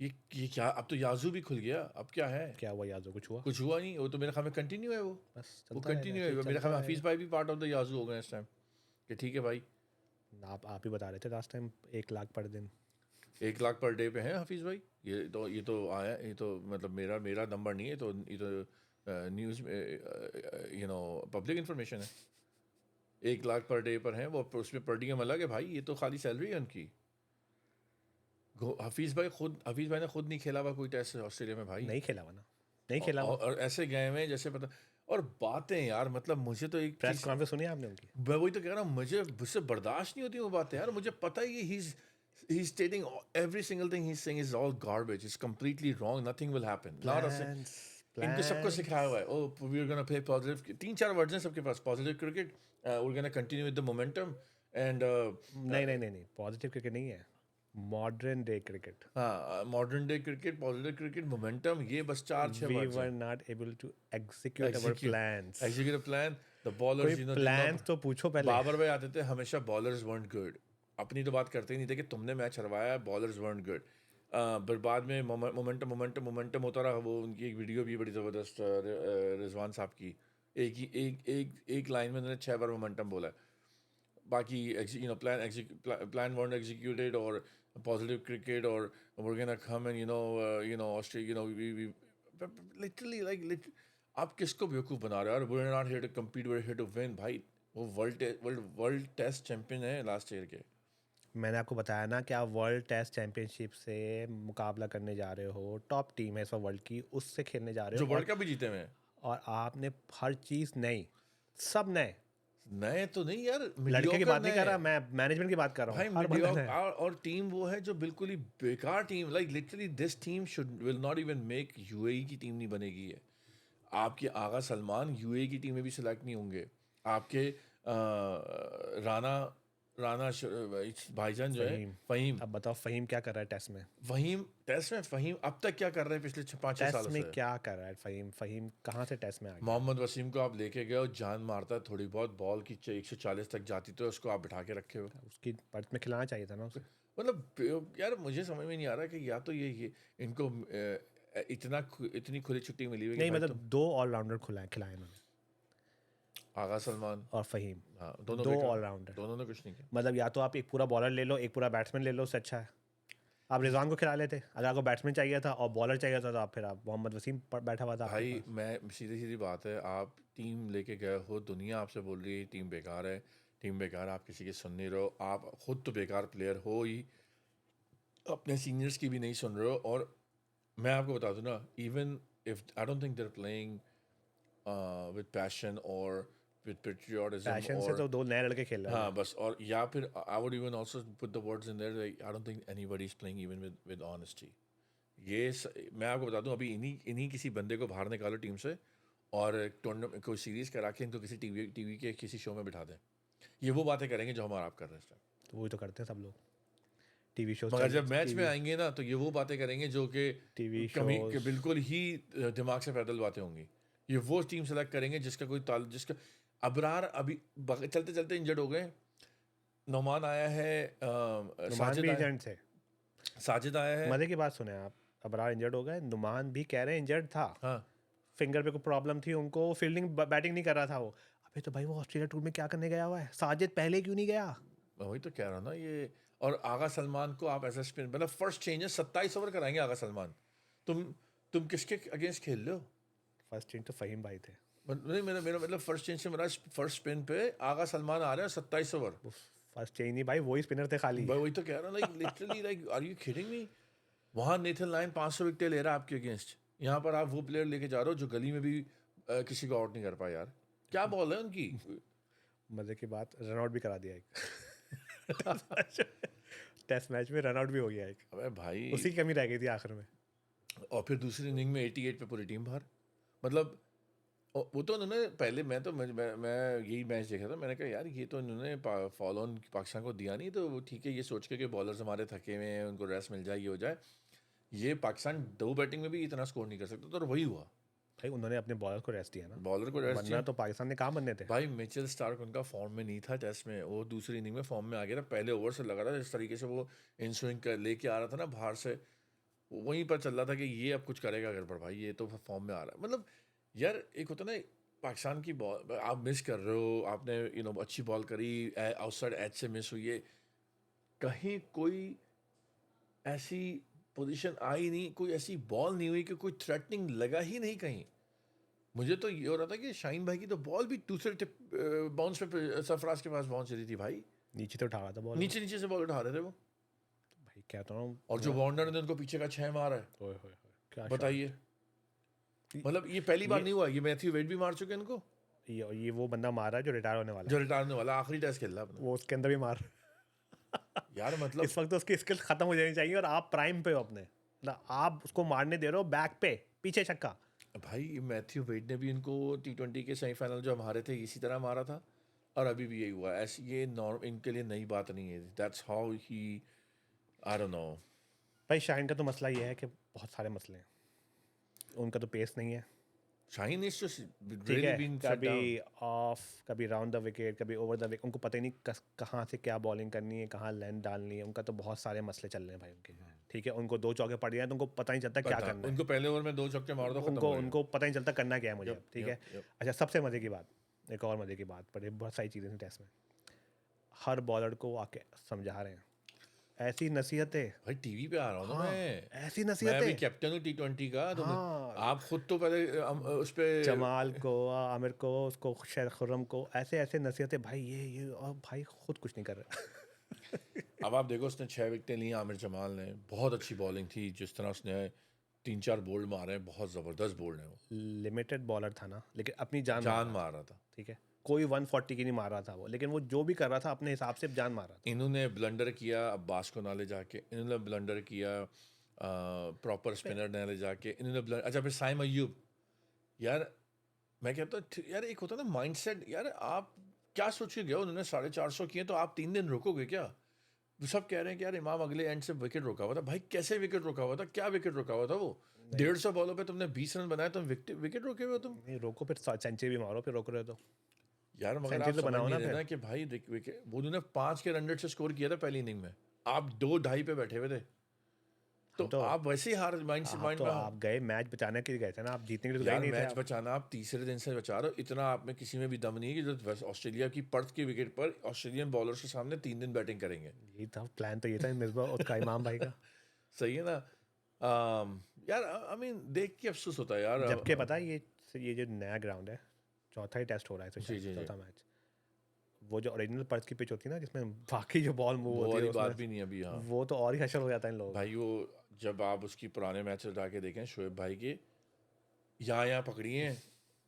[SPEAKER 1] ये क्या, अब तो याजू भी खुल गया, अब क्या है?
[SPEAKER 2] क्या हुआ याजू? कुछ हुआ
[SPEAKER 1] नहीं, वो तो मेरे ख्याल में कंटिन्यू है, वो
[SPEAKER 2] बस
[SPEAKER 1] कंटिन्यू है। मेरे ख्याल में हफीज़ भाई भी पार्ट ऑफ द याजू हो गए इस टाइम कि ठीक है भाई
[SPEAKER 2] आप ही बता रहे थे लास्ट टाइम 1 लाख पर दिन।
[SPEAKER 1] 1 लाख पर डे पे है हफीज़ भाई। ये तो आया, ये तो मतलब मेरा मेरा नंबर नहीं है, ये तो न्यूज़ में पब्लिक इन्फॉर्मेशन है। 1 लाख पर डे पर हैं वो, उसमें पर डीएम अलग है भाई, ये तो खाली सैलरी है उनकी। हफीज़ भाई ने खुद नहीं खेला हुआ कोई टेस्ट ऑस्ट्रेलिया में भाई।
[SPEAKER 2] नहीं खेला हुआ ना, नहीं खेला हुआ।
[SPEAKER 1] और ऐसे गए हुए हैं जैसे पता। और बातें यार, मतलब मुझे तो एक
[SPEAKER 2] प्रेस
[SPEAKER 1] चीज़,
[SPEAKER 2] कॉन्फ्रेंस सुनी आपने उनकी?
[SPEAKER 1] मैं वही तो कह रहा हूँ, मुझे मुझसे बर्दाश्त नहीं होती वो बातें यार। मुझे पता है कि he's stating every single thing he's saying is all garbage. It's completely wrong. Nothing will happen. Not a thing.
[SPEAKER 2] Plans
[SPEAKER 1] इनको सबको
[SPEAKER 2] प्लान्स
[SPEAKER 1] सिखाया हुआ है, oh we're gonna play positive, 3-4 words हैं सबके पास, positive cricket, we're gonna continue with the momentum and
[SPEAKER 2] नहीं नहीं नहीं नहीं, पॉजिटिव क्रिकेट नहीं है, मॉडर्न डे क्रिकेट।
[SPEAKER 1] हाँ, modern day cricket, positive cricket, momentum, ये बस 4-6
[SPEAKER 2] वी
[SPEAKER 1] वर्ड्स
[SPEAKER 2] वर
[SPEAKER 1] हैं।
[SPEAKER 2] Not able to execute our plans.
[SPEAKER 1] Execute a plan, the
[SPEAKER 2] कोई
[SPEAKER 1] ballers,
[SPEAKER 2] प्लान्स तो पूछो पहले।
[SPEAKER 1] बाबर भाई आते थे हमेशा, बॉलर्स weren't good। अपनी तो बात करते ही नहीं थे कि तुमने मैच हरवाया, बॉलर्स weren't good। पर बाद में मोमेंटम होता रहा। वो उनकी एक वीडियो भी बड़ी ज़बरदस्त, रिजवान साहब की, एक ही एक लाइन में उन्होंने 6 बार मोमेंटम बोला है। बाकी प्लान weren't executed, और positive cricket, और we're gonna come and Australia, we literally आप किसको बेवकूफ़ बना रहे हो यार? we're not here to compete, we're here to win भाई। वो वर्ल्ड टेस्ट चैंपियन है लास्ट ईयर के।
[SPEAKER 2] मैंने आपको बताया ना कि आप वर्ल्ड टेस्ट चैंपियनशिप से मुकाबला करने जा रहे हो, टॉप टीम है इस वक्त वर्ल्ड की, उससे खेलने जा रहे
[SPEAKER 1] जो
[SPEAKER 2] हो।
[SPEAKER 1] वर्ल्ड कप भी जीते हुए हैं।
[SPEAKER 2] और आपने हर चीज़ नई, सब नए।
[SPEAKER 1] नए तो नहीं यार,
[SPEAKER 2] लड़के की
[SPEAKER 1] मीडियोकर
[SPEAKER 2] बात नहीं कर
[SPEAKER 1] नए
[SPEAKER 2] रहा मैं, मैनेजमेंट की बात कर रहा
[SPEAKER 1] भाई।
[SPEAKER 2] हूँ, हर बंदा
[SPEAKER 1] मीडियोकर,
[SPEAKER 2] नया।
[SPEAKER 1] और टीम वो है जो बिल्कुल ही बेकार team, literally this team will not even make UAE की टीम नहीं बनेगी है। आपके आगा सलमान यूएई की टीम में भी सिलेक्ट नहीं होंगे। आपके राना राना भाईजान जो है,
[SPEAKER 2] फ़हीम,
[SPEAKER 1] फ़हीम,
[SPEAKER 2] अब बताओ फ़हीम क्या कर रहा है टेस्ट में?
[SPEAKER 1] फ़हीम टेस्ट में, फ़हीम अब तक क्या कर रहे हैं पिछले 5-6
[SPEAKER 2] टेस्ट
[SPEAKER 1] सालों
[SPEAKER 2] में
[SPEAKER 1] से?
[SPEAKER 2] क्या कर रहा है फ़हीम? फ़हीम कहाँ से टेस्ट में आ गया?
[SPEAKER 1] मोहम्मद वसीम को आप लेके गए और जान मारता है थोड़ी बहुत, बॉल की 140 तक जाती तो उसको आप बिठा के रखे हो।
[SPEAKER 2] उसकी बर्थ में खिलाना चाहिए था ना उसे।
[SPEAKER 1] मतलब यार मुझे समझ में नहीं आ रहा कि या तो ये इनको इतनी खुली छुट्टी मिली हुई कि
[SPEAKER 2] नहीं
[SPEAKER 1] भाई
[SPEAKER 2] मतलब
[SPEAKER 1] तुम
[SPEAKER 2] 2 ऑलराउंडर खिलाए इन्होंने,
[SPEAKER 1] आगा सलमान,
[SPEAKER 2] और फ़हीम,
[SPEAKER 1] हाँ दोनों
[SPEAKER 2] 2
[SPEAKER 1] बेकार,
[SPEAKER 2] ऑलराउंडर।
[SPEAKER 1] दोनों ने कुछ नहीं किया।
[SPEAKER 2] मतलब या तो आप एक पूरा बॉलर ले लो, एक पूरा बैट्समैन ले लो, उससे अच्छा है आप रिजवान को खिला लेते। अगर आपको बैट्समैन चाहिए था और बॉलर चाहिए था तो आप मोहम्मद वसीम बैठा हुआ था आपके
[SPEAKER 1] भाई
[SPEAKER 2] पास।
[SPEAKER 1] मैं सीधी सीधी बात है, आप टीम लेके गए हो, दुनिया आपसे बोल रही है टीम बेकार है, टीम बेकार है, आप किसी की सुन नहीं रहे हो, आप खुद तो बेकार प्लेयर हो ही, अपने सीनियर्स की भी नहीं सुन रहे हो। और मैं आपको बता दूं ना, even if I don't think they are playing with passion और विद पेट्रियोटिज्म,
[SPEAKER 2] पैशन से
[SPEAKER 1] और
[SPEAKER 2] तो 2 नए लड़के खेल रहे
[SPEAKER 1] हाँ
[SPEAKER 2] हैं।
[SPEAKER 1] बस, और या फिर I would even also put the words in their, I don't think anybody is playing even with honesty. मैं आपको बता दूं, अभी इन्हीं किसी बंदे को बाहर निकालो टीम से, और टूर्नामेंट कोई सीरीज़ करा के इनको किसी टीवी के किसी शो में बिठा दें, ये वो बातें करेंगे जो हमारा आप कर रहे हैं इस टाइम।
[SPEAKER 2] तो वही तो करते हैं सब लोग, टीवी शोज
[SPEAKER 1] मगर
[SPEAKER 2] चल,
[SPEAKER 1] जब मैच में आएंगे ना, तो ये वो बातें करेंगे जो कि
[SPEAKER 2] टीवी
[SPEAKER 1] कमी के
[SPEAKER 2] शोज।
[SPEAKER 1] बिल्कुल ही दिमाग से पैदल बातें होंगी। ये वो टीम सेलेक्ट करेंगे जिसका कोई जिसका अबरार अभी चलते चलते इंजर्ड हो गए। नोमान आया है,
[SPEAKER 2] नुमान भी इंजर्ड थे।
[SPEAKER 1] साजिद आया है।
[SPEAKER 2] मजे की बात सुने आप, अबरार इंजर्ड हो गए, नुमान भी कह रहे हैं इंजर्ड था,
[SPEAKER 1] हाँ,
[SPEAKER 2] फिंगर पे कोई प्रॉब्लम थी उनको, फील्डिंग बैटिंग नहीं कर रहा था वो। अबे तो भाई वो ऑस्ट्रेलिया टूर में क्या करने गया हुआ है? साजिद पहले क्यों नहीं गया?
[SPEAKER 1] मैं वही तो कह रहा हूँ ना ये। और आगा सलमान को आप एज स्पिन, मतलब फर्स्ट चेंज है, 27 ओवर कराएंगे आगा सलमान। तुम किसके अगेंस्ट खेल रहे हो?
[SPEAKER 2] फर्स्ट चेंज तो फ़हीम भाई थे।
[SPEAKER 1] नहीं, मेरा मेरा मतलब फर्स्ट चेंज से मेरा, फर्स्ट स्पिन पे आगा सलमान आ रहा है 27 ओवर।
[SPEAKER 2] फर्स्ट चेंज नहीं भाई, वही स्पिनर थे खाली।
[SPEAKER 1] मैं वही तो कह रहा हूँ, literally are you kidding me? वहाँ नेथन लायन 500 विकेटें ले रहा है आपके अगेंस्ट, यहाँ पर आप वो प्लेयर लेके जा रहे हो जो गली में भी किसी को आउट नहीं कर पाया यार। क्या बॉल है उनकी?
[SPEAKER 2] मजे की बात, रन आउट भी करा दिया एक टेस्ट मैच में रन आउट भी हो गया एक,
[SPEAKER 1] अबे भाई,
[SPEAKER 2] उसी की कमी रह गई थी आखिर में।
[SPEAKER 1] और फिर दूसरी इनिंग में 88 पे पूरी टीम बाहर। मतलब वो तो उन्होंने पहले, मैं यही मैच देखा था, मैंने कहा यार ये तो इन्होंने फॉलो ऑन पाकिस्तान को दिया नहीं, तो ठीक है ये सोच के कि बॉलर्स हमारे थके हुए हैं, उनको रेस्ट मिल जाए, ये हो जाए। ये पाकिस्तान 2 बैटिंग में भी इतना स्कोर नहीं कर सकता, तो वही हुआ।
[SPEAKER 2] भाई उन्होंने अपने बॉलर को रेस्ट दिया ना,
[SPEAKER 1] बॉलर को रेस्ट
[SPEAKER 2] वरना
[SPEAKER 1] दिया।
[SPEAKER 2] तो पाकिस्तान ने कहाँ बनने थे।
[SPEAKER 1] भाई मिचेल स्टार्क उनका फॉर्म में नहीं था टेस्ट में, वो दूसरी इनिंग में फॉर्म में आ गया था। पहले ओवर से लगा था जिस तरीके से वो इन स्विंग लेके आ रहा था ना बाहर से, वहीं पर चल रहा था कि ये अब कुछ करेगा गड़बड़ भाई, ये तो फॉर्म में आ रहा है। मतलब यार एक होता ना, पाकिस्तान की बॉल आप मिस कर रहे हो, आपने अच्छी बॉल करी, आउटसाइड एज से मिस हुई है, कहीं कोई ऐसी पोजीशन आई नहीं, कोई ऐसी बॉल नहीं हुई कि कोई थ्रेटनिंग लगा ही नहीं कहीं। मुझे तो ये हो रहा था कि शाहीन भाई की तो बॉल भी दूसरे टिप बाउंस पे सरफराज के पास पहुंच रही थी भाई,
[SPEAKER 2] नीचे तो उठा रहा था बॉल,
[SPEAKER 1] नीचे नीचे से बॉल उठा रहे थे वो,
[SPEAKER 2] भाई क्या तो हूँ।
[SPEAKER 1] और जो वार्नर ने उनको पीछे का 6 मारा है,
[SPEAKER 2] ओए होए होए, क्या
[SPEAKER 1] बताइए।
[SPEAKER 2] शॉट।
[SPEAKER 1] मतलब ये पहली बार
[SPEAKER 2] ये
[SPEAKER 1] नहीं हुआ, ये मैथ्यू वेड भी मार चुके हैं इनको,
[SPEAKER 2] ये वो बंदा मार रहा है जो रिटायर होने वाला
[SPEAKER 1] जो
[SPEAKER 2] है,
[SPEAKER 1] रिटायर होने वाला, आखिरी टेस्ट खेल रहा है अपना।
[SPEAKER 2] वो उसके अंदर भी मार।
[SPEAKER 1] यार मतलब
[SPEAKER 2] इस वक्त तो उसकी स्किल खत्म हो जानी चाहिए और आप प्राइम पे हो अपने, मतलब आप उसको मारने दे रहे हो बैक पे, पीछे छक्का।
[SPEAKER 1] भाई मैथ्यू वेड ने भी इनको T20 के सेमीफाइनल जो हम हारे थे इसी तरह मारा था, और अभी भी यही हुआ। ऐसी ये नॉर्म इनके लिए नई बात नहीं है, that's how he, I don't know.
[SPEAKER 2] भाई शाहीन का तो मसला ये है कि बहुत सारे मसले हैं, उनका तो पेस नहीं है,
[SPEAKER 1] शाहीन इज जस्ट
[SPEAKER 2] ठीक
[SPEAKER 1] रियली
[SPEAKER 2] है,
[SPEAKER 1] बीन शट
[SPEAKER 2] कभी
[SPEAKER 1] डाउन।
[SPEAKER 2] ऑफ, कभी राउंड द विकेट, कभी ओवर द विकेट, उनको पता ही नहीं कहाँ से क्या बॉलिंग करनी है, कहाँ लेंथ डालनी है, उनका तो बहुत सारे मसले चल रहे हैं भाई उनके, ठीक है। उनको 2 चौके पड़ गए हैं तो उनको पता नहीं चलता क्या
[SPEAKER 1] पता
[SPEAKER 2] करना है,
[SPEAKER 1] उनको पहले ओवर में 2 छक्के मार दो, खत्म
[SPEAKER 2] उनको
[SPEAKER 1] हो गया।
[SPEAKER 2] उनको पता नहीं चलता करना क्या है मुझे अब, ठीक है।
[SPEAKER 1] यप।
[SPEAKER 2] अच्छा, सबसे मज़े की बात, एक और मज़े की बात, पर ये बहुत सारी चीज़ें थी टेस्ट में, हर बॉलर को आके समझा रहे हैं, ऐसी नसीहतें,
[SPEAKER 1] भाई टीवी पे आ रहा हूँ ना
[SPEAKER 2] हाँ,
[SPEAKER 1] मैं
[SPEAKER 2] ऐसी
[SPEAKER 1] मैं भी
[SPEAKER 2] नसीहतें,
[SPEAKER 1] कैप्टन हूँ T20 का, तो
[SPEAKER 2] हाँ,
[SPEAKER 1] आप खुद तो पहले उस पे
[SPEAKER 2] जमाल को, आमिर को, उसको शेर खुर्रम को, ऐसे ऐसे नसीहतें भाई, ये और भाई खुद कुछ नहीं कर रहे।
[SPEAKER 1] अब आप देखो, उसने 6 विकेटें ली आमिर जमाल ने, बहुत अच्छी बॉलिंग थी, जिस तरह उसने 3-4 बोल्ड मारे, बहुत ज़बरदस्त बोल्ड है वो,
[SPEAKER 2] लिमिटेड बॉलर था ना, लेकिन अपनी जान मार
[SPEAKER 1] जान
[SPEAKER 2] रहा
[SPEAKER 1] मार
[SPEAKER 2] था,
[SPEAKER 1] रहा था।
[SPEAKER 2] ठीक है, कोई 140 की नहीं मार रहा था वो, लेकिन वो जो भी कर रहा था अपने हिसाब से जान मार रहा था।
[SPEAKER 1] इन्होंने ब्लंडर किया अब्बास को ना ले जाके, इन्होंने ब्लंडर किया प्रॉपर स्पिनर ना ले जाके, इन्होंने ब्लंडर, अच्छा फिर साइम अय्यूब, यार मैं कहता हूँ यार, एक होता है ना माइंडसेट, यार आप क्या सोच के गए हो, उन्होंने 450 किए तो आप 3 दिन रोकोगे क्या? सब कह रहे हैं कि यार इमाम अगले एंड से विकेट रोका हुआ था, भाई कैसे विकेट रोका हुआ था, क्या विकेट रोका हुआ था वो?
[SPEAKER 2] नहीं
[SPEAKER 1] 150 बॉलों पे तुमने 20 रन बनाए, तुम विकेट रोके हुए हो तुम?
[SPEAKER 2] नहीं, रोको फिर सेंचुरी भी मारो, फिर रोक रहे हो तो
[SPEAKER 1] यार मगर आप
[SPEAKER 2] सेंचुरी तो
[SPEAKER 1] समझ
[SPEAKER 2] बनाओ
[SPEAKER 1] नहीं
[SPEAKER 2] ना
[SPEAKER 1] रहे
[SPEAKER 2] फिर।
[SPEAKER 1] ना कि भाई विकेट, वो उन्होंने 5 के रन रेट से स्कोर किया था पहली इनिंग में, आप 2-2.5 पे बैठे हुए थे, तो
[SPEAKER 2] हम तो
[SPEAKER 1] आप वैसे ही हार माइंड से माइंड में
[SPEAKER 2] आप गए मैच बचाने के लिए गए थे ना, आप जीतने के लिए तो गए
[SPEAKER 1] यार
[SPEAKER 2] नहीं थे
[SPEAKER 1] मैच
[SPEAKER 2] आप।
[SPEAKER 1] बचाना आप तीसरे दिन से बचा रहे हो, इतना आप में किसी में भी दम नहीं है कि जो ऑस्ट्रेलिया की पर्थ की विकेट पर ऑस्ट्रेलियन बॉलर्स के सामने 3 दिन बैटिंग करेंगे।
[SPEAKER 2] यही था प्लान, तो ये था मिसबा उसका, इमाम भाई का।
[SPEAKER 1] सही है ना? यार आई मीन देख के अफसोस होता है यार।
[SPEAKER 2] जबकि पता है ये जो नया ग्राउंड है, चौथा ही टेस्ट हो रहा है तो
[SPEAKER 1] जी
[SPEAKER 2] शायद
[SPEAKER 1] जी जी,
[SPEAKER 2] चौथा मैच, वो जो ओरिजिनल पर्थ की पिच होती है ना, जिसमें बाकी जो बॉल मूव
[SPEAKER 1] वो
[SPEAKER 2] होती है
[SPEAKER 1] वाली बात
[SPEAKER 2] उसमें,
[SPEAKER 1] भी नहीं है अभी। हाँ
[SPEAKER 2] वो तो और ही हशर हो जाता है इन लोगों का।
[SPEAKER 1] भाई, वो जब आप उसकी पुराने मैच उठा के देखें शोएब भाई के, यहाँ पकड़ी हैं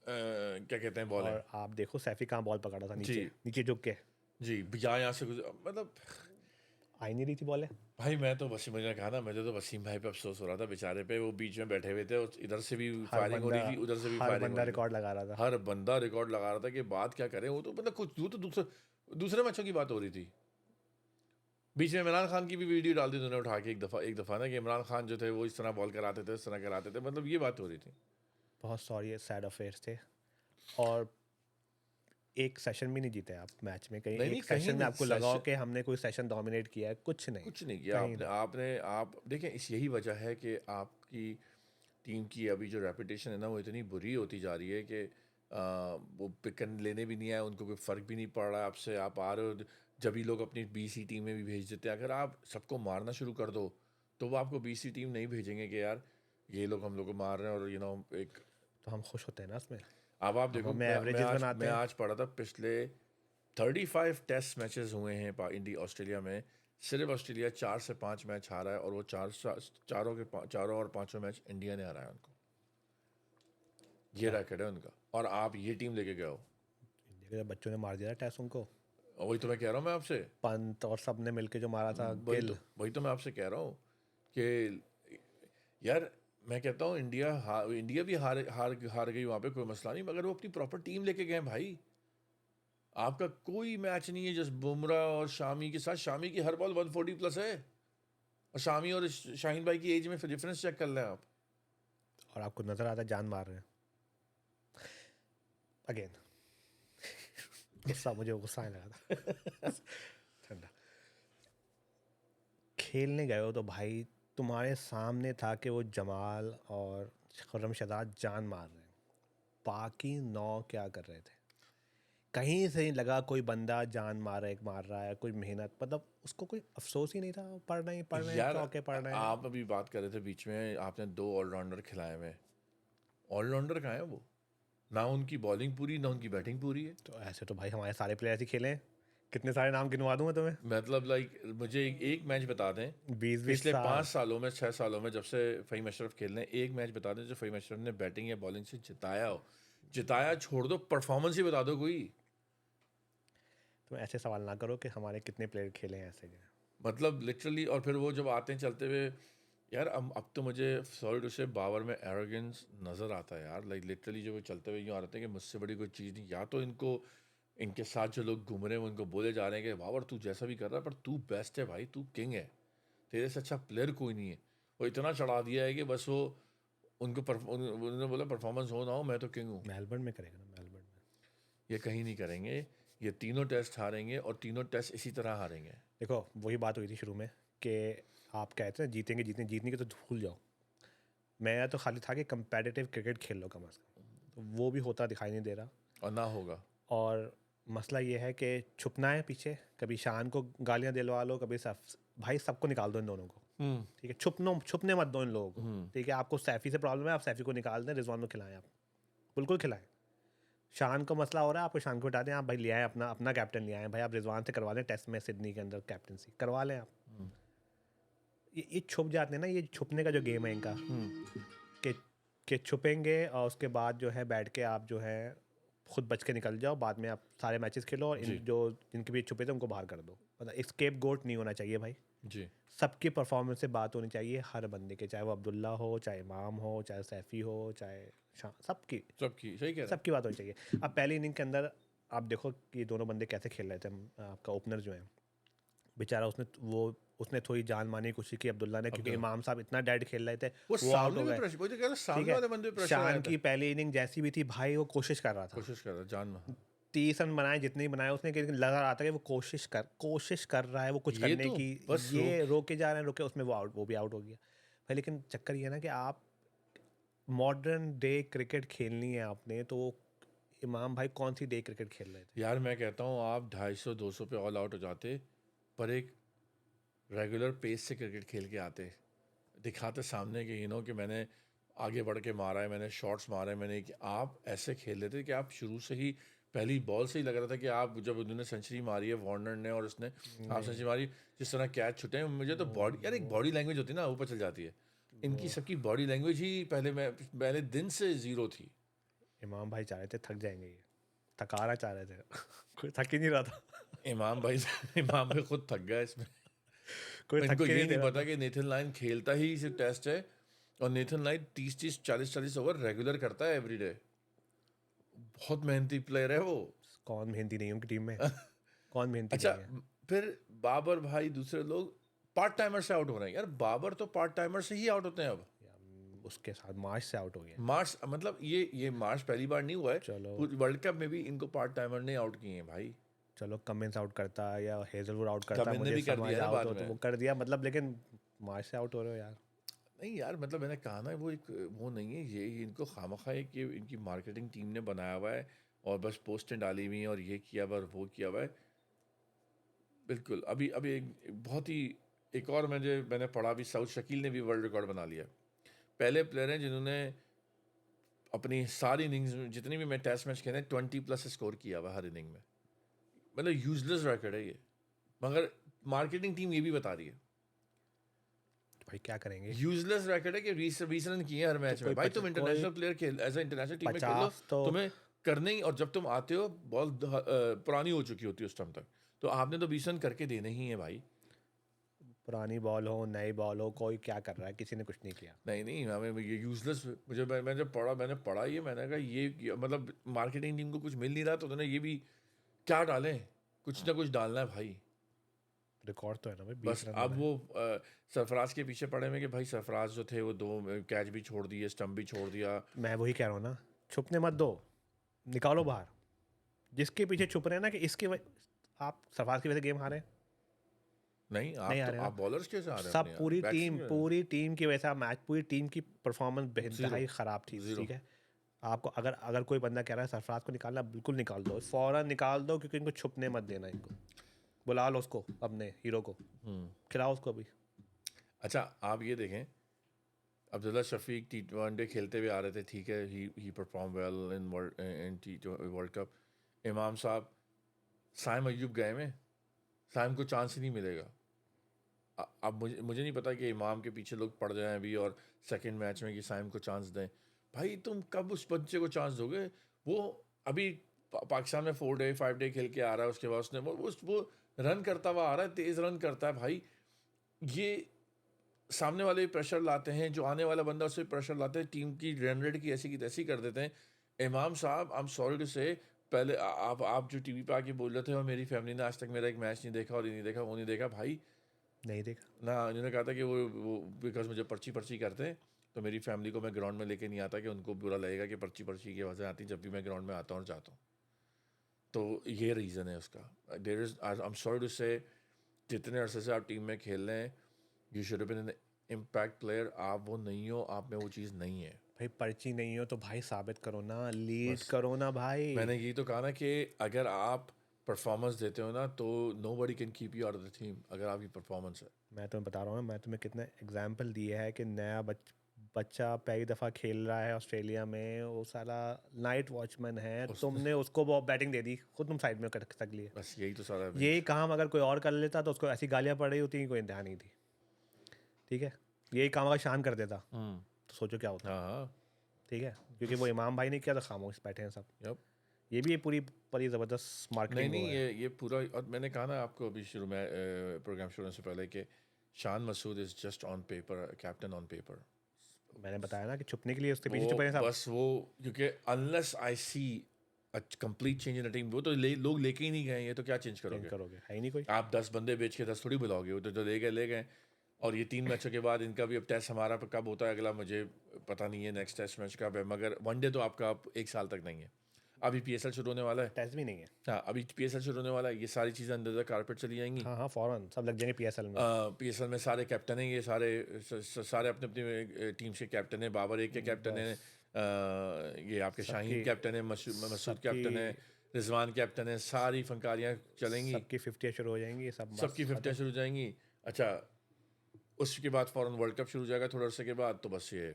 [SPEAKER 1] क्या कहते हैं बॉलें।
[SPEAKER 2] और आप देखो सैफी कहाँ बॉल पकड़ा था,
[SPEAKER 1] जी
[SPEAKER 2] नीचे नीचे झुक के,
[SPEAKER 1] जी, यहाँ से मतलब
[SPEAKER 2] आ ही नहीं रही थी बॉलें।
[SPEAKER 1] भाई मैं तो वसीम, मुझे कहा ना, मुझे तो वसीम भाई पे अफसोस हो रहा था बेचारे पे, वो बीच में बैठे हुए थे और इधर से भी फायरिंग हो रही थी, उधर से भी
[SPEAKER 2] हर
[SPEAKER 1] फायरिंग हो
[SPEAKER 2] बंदा
[SPEAKER 1] रही थी,
[SPEAKER 2] रिकॉर्ड लगा रहा था।
[SPEAKER 1] हर बंदा रिकॉर्ड लगा रहा था कि बात क्या करें। वो तो मतलब कुछ, वो तो दूसरे दूसरे मैचों की बात हो रही थी। बीच में इमरान खान की भी वीडियो डाल दी उन्होंने उठा के, एक दफ़ा ना, कि इमरान खान जो थे वो इस तरह बॉल कराते थे, इस तरह कराते थे, मतलब ये बात हो रही थी।
[SPEAKER 2] बहुत सॉरी, सैड अफेयर्स थे। और एक सेशन भी नहीं जीते आप मैच में, कहीं
[SPEAKER 1] नहीं नहीं,
[SPEAKER 2] एक
[SPEAKER 1] कहीं
[SPEAKER 2] सेशन में
[SPEAKER 1] नहीं,
[SPEAKER 2] आपको लगाओ कि हमने कोई सेशन डोमिनेट किया है, कुछ नहीं,
[SPEAKER 1] कुछ नहीं किया
[SPEAKER 2] कहीं
[SPEAKER 1] आपने।
[SPEAKER 2] नहीं।
[SPEAKER 1] आप देखें, इस यही वजह है कि आपकी टीम की अभी जो रेपुटेशन है ना, वो इतनी बुरी होती जा रही है कि वो पिकन लेने भी नहीं आए, उनको कोई फ़र्क भी नहीं पड़ रहा है आपसे। आप आ रहे हो, जब ही लोग अपनी BC टीम में भी भेज देते हैं, अगर आप सबको मारना शुरू कर दो तो वो आपको BC टीम नहीं भेजेंगे कि यार ये लोग हम लोग को मार रहे हैं, और एक।
[SPEAKER 2] तो हम खुश होते हैं ना उसमें,
[SPEAKER 1] अब आप
[SPEAKER 2] हम
[SPEAKER 1] देखो,
[SPEAKER 2] हमें एवरेजेस बनाते
[SPEAKER 1] मैं
[SPEAKER 2] हैं।
[SPEAKER 1] आज पढ़ा था, पिछले 35 टेस्ट मैचेस हुए हैं इंडिया ऑस्ट्रेलिया में, सिर्फ ऑस्ट्रेलिया 4 से 5 मैच हारा है, और वो चारों और पांचों मैच इंडिया ने हराया उनको, ये
[SPEAKER 2] क्या
[SPEAKER 1] रैकेट है उनका। और आप ये टीम लेके गए हो,
[SPEAKER 2] इंडिया के बच्चों ने मार दिया टेस्ट उनको,
[SPEAKER 1] और वही तो मैं कह रहा हूँ मैं आपसे,
[SPEAKER 2] पंत और सब ने मिलके जो मारा था, गिल।
[SPEAKER 1] वही तो मैं आपसे कह रहा हूँ कि यार मैं कहता हूँ इंडिया भी हार गई वहाँ पे, कोई मसला नहीं, मगर वो अपनी प्रॉपर टीम लेके गए भाई। आपका कोई मैच नहीं है जस्ट बुमराह और शामी के साथ, शामी की हर बॉल 140 प्लस है, और शामी और शाहीन भाई की एज में फिर डिफरेंस चेक कर लें आप।
[SPEAKER 2] और आपको नजर आता है जान मार रहे हैं अगेन। मुझे गुस्सा आने लगा था। ठंडा खेलने गए हो तो भाई तुम्हारे सामने था कि वो जमाल और खुर्रम शहजाद जान मार रहे हैं, बाकी 9 क्या कर रहे थे? कहीं से नहीं लगा कोई बंदा जान मार रहा है, कोई मेहनत, मतलब उसको कोई अफसोस ही नहीं था, पढ़ रहे हैं,
[SPEAKER 1] यार
[SPEAKER 2] चौके पढ़ रहे हैं।
[SPEAKER 1] आप अभी बात कर रहे थे बीच में, आपने 2 ऑलराउंडर खिलाए हुए, ऑलराउंडर कहाँ है वो? ना उनकी बॉलिंग पूरी ना उनकी बैटिंग पूरी है।
[SPEAKER 2] तो ऐसे तो भाई हमारे सारे प्लेयर ही खेले हैं, कितने सारे नाम गिनवा दूंगा तुम्हें,
[SPEAKER 1] मतलब लाइक मुझे एक मैच बता दें
[SPEAKER 2] 20-20
[SPEAKER 1] पिछले
[SPEAKER 2] साल।
[SPEAKER 1] 5 सालों में 6 सालों में जब से फ़हीम अशरफ खेल रहे हैं, एक मैच बता दें जो फ़हीम अशरफ ने बैटिंग या बॉलिंग से जिताया हो। जिताया छोड़ दो, परफॉर्मेंस ही बता दो कोई।
[SPEAKER 2] तुम ऐसे सवाल ना करो कि हमारे कितने प्लेयर खेले हैं ऐसे के।
[SPEAKER 1] मतलब लिटरली, और फिर वो जब आते हैं चलते हुए, यार अब तो मुझे सॉरी टू से बाबर में एरोगेंस नज़र आता है यार। लाइक लिटरली जो वो चलते हुए यूँ आ रहे हैं कि मुझसे बड़ी कोई चीज़ नहीं। या तो इनको, इनके साथ जो लोग घूम रहे हैं उनको बोले जा रहे हैं कि बाबर तू जैसा भी कर रहा है पर तू बेस्ट है भाई, तू किंग है, तेरे से अच्छा प्लेयर कोई नहीं है। वो इतना चढ़ा दिया है कि बस वो उन्होंने बोला परफॉर्मेंस हो ना हो मैं तो किंग हूँ।
[SPEAKER 2] मेलबर्न में करेगा ना, मेलबर्न में।
[SPEAKER 1] ये कहीं नहीं करेंगे, ये तीनों टेस्ट हारेंगे और तीनों टेस्ट इसी तरह हारेंगे।
[SPEAKER 2] देखो वही बात हुई थी शुरू में कि आप कहते हैं जीतेंगे जीतेंगे, जीतने के तो भूल जाओ। मेरा तो खाली था कि कंपेटिटिव क्रिकेट खेल लो कम अज़ कम, तो वो भी होता दिखाई नहीं दे रहा।
[SPEAKER 1] और ना होगा।
[SPEAKER 2] और मसला ये है कि छुपना है पीछे, कभी शान को गालियां दिलवा लो, कभी भाई सबको निकाल दो इन दोनों को, ठीक है, छुपने मत दो इन लोगों को, ठीक है। आपको सैफी से प्रॉब्लम है, आप सैफी को निकाल दें, रिजवान को खिलाएं, आप बिल्कुल खिलाएं। शान को मसला हो रहा है, आपको शान को हटा दें, आप भाई ले आए अपना अपना कैप्टन ले आए भाई, आप रिजवान से करवा लें टेस्ट में सिडनी के अंदर कैप्टनसी करवा लें आप। ये छुप जाते हैं ना, ये छुपने का जो गेम है इनका, कि छुपेंगे और उसके बाद जो है बैठ के आप जो है खुद बच के निकल जाओ, बाद में आप सारे मैचेस खेलो और
[SPEAKER 1] जी
[SPEAKER 2] इन जो जिनके भी छुपे थे उनको बाहर कर दो। मतलब स्केप गोट नहीं होना चाहिए भाई,
[SPEAKER 1] जी।
[SPEAKER 2] सबकी परफॉर्मेंस से बात होनी चाहिए हर बंदे के, चाहे वो अब्दुल्ला हो, चाहे इमाम हो, चाहे सैफी हो, चाहे सबकी
[SPEAKER 1] सबकी सही कह रहे हैं।
[SPEAKER 2] सबकी बात होनी चाहिए। अब पहली इनिंग के अंदर आप देखो कि ये दोनों बंदे कैसे खेल रहे थे। आपका ओपनर जो है बेचारा, उसने थोड़ी जान मारने की कोशिश की अब्दुल्ला ने, क्योंकि
[SPEAKER 1] अब्दुल्ला।
[SPEAKER 2] इमाम साहब इतना डेड खेल रहे थे,
[SPEAKER 1] वो
[SPEAKER 2] वो आउट
[SPEAKER 1] सामने
[SPEAKER 2] हो
[SPEAKER 1] भी
[SPEAKER 2] गए।
[SPEAKER 1] प्रेशर, वो तो कह रहा
[SPEAKER 2] ठीक
[SPEAKER 1] सामने
[SPEAKER 2] है,
[SPEAKER 1] वाले बंदे पे प्रेशर आया
[SPEAKER 2] शान
[SPEAKER 1] था।
[SPEAKER 2] की पहली इनिंग जैसी भी थी भाई, वो कोशिश कर रहा था,
[SPEAKER 1] कोशिश कर रहा जान में।
[SPEAKER 2] 30 रन बनाए जितने भी बनाए उसने, लेकिन लगा रहा था कि वो कोशिश कर रहा है वो कुछ
[SPEAKER 1] ये
[SPEAKER 2] करने
[SPEAKER 1] तो
[SPEAKER 2] की,
[SPEAKER 1] बस
[SPEAKER 2] ये रोके जा रहे हैं, रोके, उसमें वो भी आउट हो गया भाई। लेकिन चक्कर ये है ना कि आप मॉडर्न डे क्रिकेट खेलनी है आपने, तो इमाम भाई कौन सी डे क्रिकेट खेल रहे थे।
[SPEAKER 1] यार मैं कहता हूँ आप 250-200 पे ऑल आउट हो जाते, पर एक रेगुलर पेस से क्रिकेट खेल के आते, दिखाते सामने कि कि मैंने आगे बढ़ के मारा है, मैंने शॉट्स मारे हैं, मैंने कि आप ऐसे खेल लेते कि आप शुरू से ही पहली बॉल से ही लग रहा था कि आप, जब उन्होंने सेंचुरी मारी है वार्नर ने और उसने हाफ सेंचुरी मारी, जिस तरह कैच छुटे हैं, मुझे तो बॉडी, यार एक बॉडी लैंग्वेज होती है ना ऊपर चल जाती है। इनकी सबकी बॉडी लैंग्वेज ही पहले दिन से ज़ीरो थी।
[SPEAKER 2] इमाम भाई चाह रहे थे थक जाएंगे, ये थकाना चाह रहे थे कोई थक ही नहीं रहा था
[SPEAKER 1] इमाम भाई खुद थक गया इसमें।
[SPEAKER 2] कोई थक
[SPEAKER 1] इनको
[SPEAKER 2] के
[SPEAKER 1] ये
[SPEAKER 2] नहीं
[SPEAKER 1] नहीं
[SPEAKER 2] दे रहा
[SPEAKER 1] पता
[SPEAKER 2] था।
[SPEAKER 1] कि नेथन लाइन खेलता ही सिर्फ टेस्ट है, और नेथन लाइन 30-30 40-40 ओवर रेगुलर करता है एवरीडे। बहुत मेहनती प्लेयर है वो।
[SPEAKER 2] कौन मेहनती नहीं है उनकी टीम में, कौन मेहनती
[SPEAKER 1] अच्छा,
[SPEAKER 2] नहीं है।
[SPEAKER 1] फिर बाबर भाई दूसरे लोग पार्ट टाइमर से आउट हो रहे हैं। यार बाबर तो पार्ट टाइमर से ही आउट होते हैं अब।
[SPEAKER 2] उसके साथ मार्च से आउट हो गया।
[SPEAKER 1] मार्च, मतलब ये मार्च पहली बार नहीं हुआ है,
[SPEAKER 2] चलो
[SPEAKER 1] वर्ल्ड कप में भी इनको पार्ट टाइमर ने आउट किए हैं भाई।
[SPEAKER 2] चलो कमिंस आउट करता या हेजलवुड आउट करता,
[SPEAKER 1] कमिंस ने
[SPEAKER 2] मुझे
[SPEAKER 1] भी कर
[SPEAKER 2] समझ
[SPEAKER 1] दिया ना
[SPEAKER 2] आउट
[SPEAKER 1] बाद
[SPEAKER 2] हो तो
[SPEAKER 1] में।
[SPEAKER 2] वो कर दिया, मतलब लेकिन मार्च से आउट हो रहे हो यार।
[SPEAKER 1] नहीं यार, मतलब मैंने कहा ना, वो एक वो नहीं है, ये इनको खामखा है कि इनकी मार्केटिंग टीम ने बनाया हुआ है और बस पोस्टें डाली हुई हैं और ये किया हुआ और वो किया हुआ है। बिल्कुल। अभी अभी एक बहुत ही, एक और मैंने पढ़ा भी, साउथ शकील ने भी वर्ल्ड रिकॉर्ड बना लिया। पहले प्लेयर हैं जिन्होंने अपनी सारी इनिंग्स में, जितनी भी मैं टेस्ट मैच खेले, 20+ स्कोर किया हुआ हर इनिंग में। मतलब यूजलेस रैकेट है ये, मगर मार्केटिंग टीम ये भी बता रही है
[SPEAKER 2] भाई क्या करेंगे।
[SPEAKER 1] यूजलेस रैकेट है कि 20 रन किए हर मैच में। भाई तुम इंटरनेशनल प्लेयर खेल, एज इंटरनेशनल टीम में खेल लो,
[SPEAKER 2] 50 तो
[SPEAKER 1] तुम्हें करने ही, और जब तुम आते हो बॉल पुरानी हो चुकी होती है उस टाइम तक, तो आपने तो 20 रन करके देने ही है भाई।
[SPEAKER 2] पुरानी बॉल हो नई बॉल हो, कोई क्या कर रहा है, किसी ने कुछ नहीं किया।
[SPEAKER 1] नहीं नहीं, हमें ये यूजलेस, मैं जब मैंने पढ़ा ये, मैंने कहा मतलब मार्केटिंग टीम को कुछ मिल नहीं रहा, तो उन्होंने ये भी क्या डालें, कुछ ना कुछ डालना है भाई।
[SPEAKER 2] रिकॉर्ड तो है ना भाई, 20
[SPEAKER 1] बस
[SPEAKER 2] रन
[SPEAKER 1] अब
[SPEAKER 2] बनाए।
[SPEAKER 1] वो सरफराज के पीछे पड़े हुए कि भाई सरफराज जो थे वो 2 कैच भी छोड़ दिए, स्टंप भी छोड़ दिया।
[SPEAKER 2] मैं वही कह रहा हूँ ना, छुपने मत दो, निकालो बाहर। जिसके पीछे छुप रहे हैं ना कि आप सरफराज की वजह से गेम हारे,
[SPEAKER 1] नहीं,
[SPEAKER 2] नहीं
[SPEAKER 1] आप
[SPEAKER 2] आ
[SPEAKER 1] तो
[SPEAKER 2] रहे ना,
[SPEAKER 1] आप बॉलर्स कैसे आ रहे हैं
[SPEAKER 2] सब
[SPEAKER 1] अपने यार,
[SPEAKER 2] पूरी टीम की वजह से आप मैच, पूरी टीम की परफॉर्मेंस
[SPEAKER 1] ज़ीरो
[SPEAKER 2] बेइंतहाई ख़राब थी,
[SPEAKER 1] ज़ीरो।
[SPEAKER 2] ठीक है। आपको अगर अगर कोई बंदा कह रहा है सरफराज को निकालना, बिल्कुल निकाल दो, फ़ौरन निकाल दो, क्योंकि इनको छुपने मत देना, इनको बुला लो उसको, अपने हीरो को खिलाओ उसको अभी।
[SPEAKER 1] अच्छा आप ये देखें, अब्दुल्ला शफीक T20 खेलते हुए आ रहे थे, ठीक है, he perform well in world cup. Imam साहब, साइम अयूब गए में, साइम को चांस ही नहीं मिलेगा। अब मुझे नहीं पता कि इमाम के पीछे लोग पड़ जाएं अभी और सेकंड मैच में कि साइम को चांस दें। भाई तुम कब उस बच्चे को चांस दोगे? वो अभी पाकिस्तान में 4 डे 5 डे खेल के आ रहा है, उसके बाद उसने वो रन करता हुआ आ रहा है, तेज़ रन करता है भाई। ये सामने वाले प्रेशर लाते हैं, जो आने वाला बंदा उससे प्रेशर लाते हैं, टीम की रन रेट की ऐसी की तैसी कर देते हैं। इमाम साहब, आई एम सॉरी टू से, पहले आप जो टीवी पे आके बोल रहे थे और मेरी फैमिली ने आज तक मेरा एक मैच नहीं देखा और ये नहीं देखा वो नहीं देखा, भाई
[SPEAKER 2] नहीं देखा
[SPEAKER 1] ना, उन्होंने कहा था कि वो बिकॉज मुझे पर्ची करते हैं तो मेरी फैमिली को मैं ग्राउंड में लेके नहीं आता कि उनको बुरा लगेगा कि पर्ची की वजह आती जब भी मैं ग्राउंड में आता हूँ और जाता हूँ। तो ये रीज़न है उसका। There is, I am sorry to say, जितने अरसे से आप टीम में खेल रहे हैं, you should have been an impact player. आप वो नहीं हो, आप में वो चीज़ नहीं है।
[SPEAKER 2] भाई, पर्ची नहीं हो तो भाई साबित करो ना, लीड
[SPEAKER 1] बस
[SPEAKER 2] करो ना भाई।
[SPEAKER 1] मैंने यही तो कहा ना कि अगर आप परफॉर्मेंस देते हो ना तो nobody can keep you out of the team, अगर आपकी परफॉर्मेंस है।
[SPEAKER 2] मैं तुम्हें बता रहा हूँ, मैं तुम्हें कितने एग्जाम्पल दिए है कि नया बच्चा पहली दफ़ा खेल रहा है ऑस्ट्रेलिया में, वो साला नाइट वॉचमैन है, तुमने उसको वो बैटिंग दे दी, खुद तुम साइड में कर सक लिए।
[SPEAKER 1] बस यही तो सारा
[SPEAKER 2] यही काम अगर कोई और कर लेता तो उसको ऐसी गालियाँ पड़ रही होती, कोई इंतहा नहीं थी, ठीक है। यही काम अगर शान कर देता तो सोचो क्या होता,
[SPEAKER 1] हाँ हाँ,
[SPEAKER 2] ठीक है। क्योंकि वो इमाम भाई ने किया तो खामोश बैठे हैं सब।
[SPEAKER 1] यप।
[SPEAKER 2] ये भी पूरी बड़ी ज़बरदस्त
[SPEAKER 1] नहीं
[SPEAKER 2] मार्केटिंग
[SPEAKER 1] नहीं,
[SPEAKER 2] हुआ है।
[SPEAKER 1] ये पूरा, और मैंने कहा ना आपको अभी शुरू में प्रोग्राम शुरू होने से पहले कि Shan Masood is just on paper, captain on paper.
[SPEAKER 2] मैंने बताया ना कि छुपने के लिए उसके पीछे
[SPEAKER 1] वो
[SPEAKER 2] छुपे हैं सब।
[SPEAKER 1] बस वो, क्योंकि unless I see a complete change in the team, वो तो लोग लेके ही नहीं गए, ये तो क्या चेंज
[SPEAKER 2] चेंज
[SPEAKER 1] करोगे?
[SPEAKER 2] करोगे, है ही नहीं कोई।
[SPEAKER 1] आप 10 बंदे बेच के 10 थोड़ी बुलाओगे, वो तो ले गए। और ये 3 मैचों के बाद इनका भी अब टेस्ट हमारा कब होता है अगला, मुझे पता नहीं है नेक्स्ट टेस्ट मैच कब है, मगर वनडे तो आपका अब 1 साल तक नहीं है। अभी PSL शुरू होने वाला है।
[SPEAKER 2] टेस्ट भी नहीं है।
[SPEAKER 1] हाँ, अभी PSL शुरू होने वाला है, ये सारी चीज़ें अंडर द कारपेट चली जाएंगी।
[SPEAKER 2] हाँ हाँ, फौरन सब लग जाएंगे PSL में।
[SPEAKER 1] PSL में सारे कैप्टन हैं, ये सारे अपने अपनी टीम्स के कैप्टन हैं। बाबर एक के कैप्टन है, ये आपके शाहीन कैप्टन है, मसूद कैप्टन है, रिजवान कैप्टन है, सारी फंकारियाँ चलेंगी,
[SPEAKER 2] सबकी 50 शुरू हो जाएंगी, सब
[SPEAKER 1] सबकी 50 शुरू हो जाएंगी। अच्छा, उसके बाद फ़ौरन वर्ल्ड कप शुरू हो जाएगा थोड़ा अर्से के बाद, तो बस ये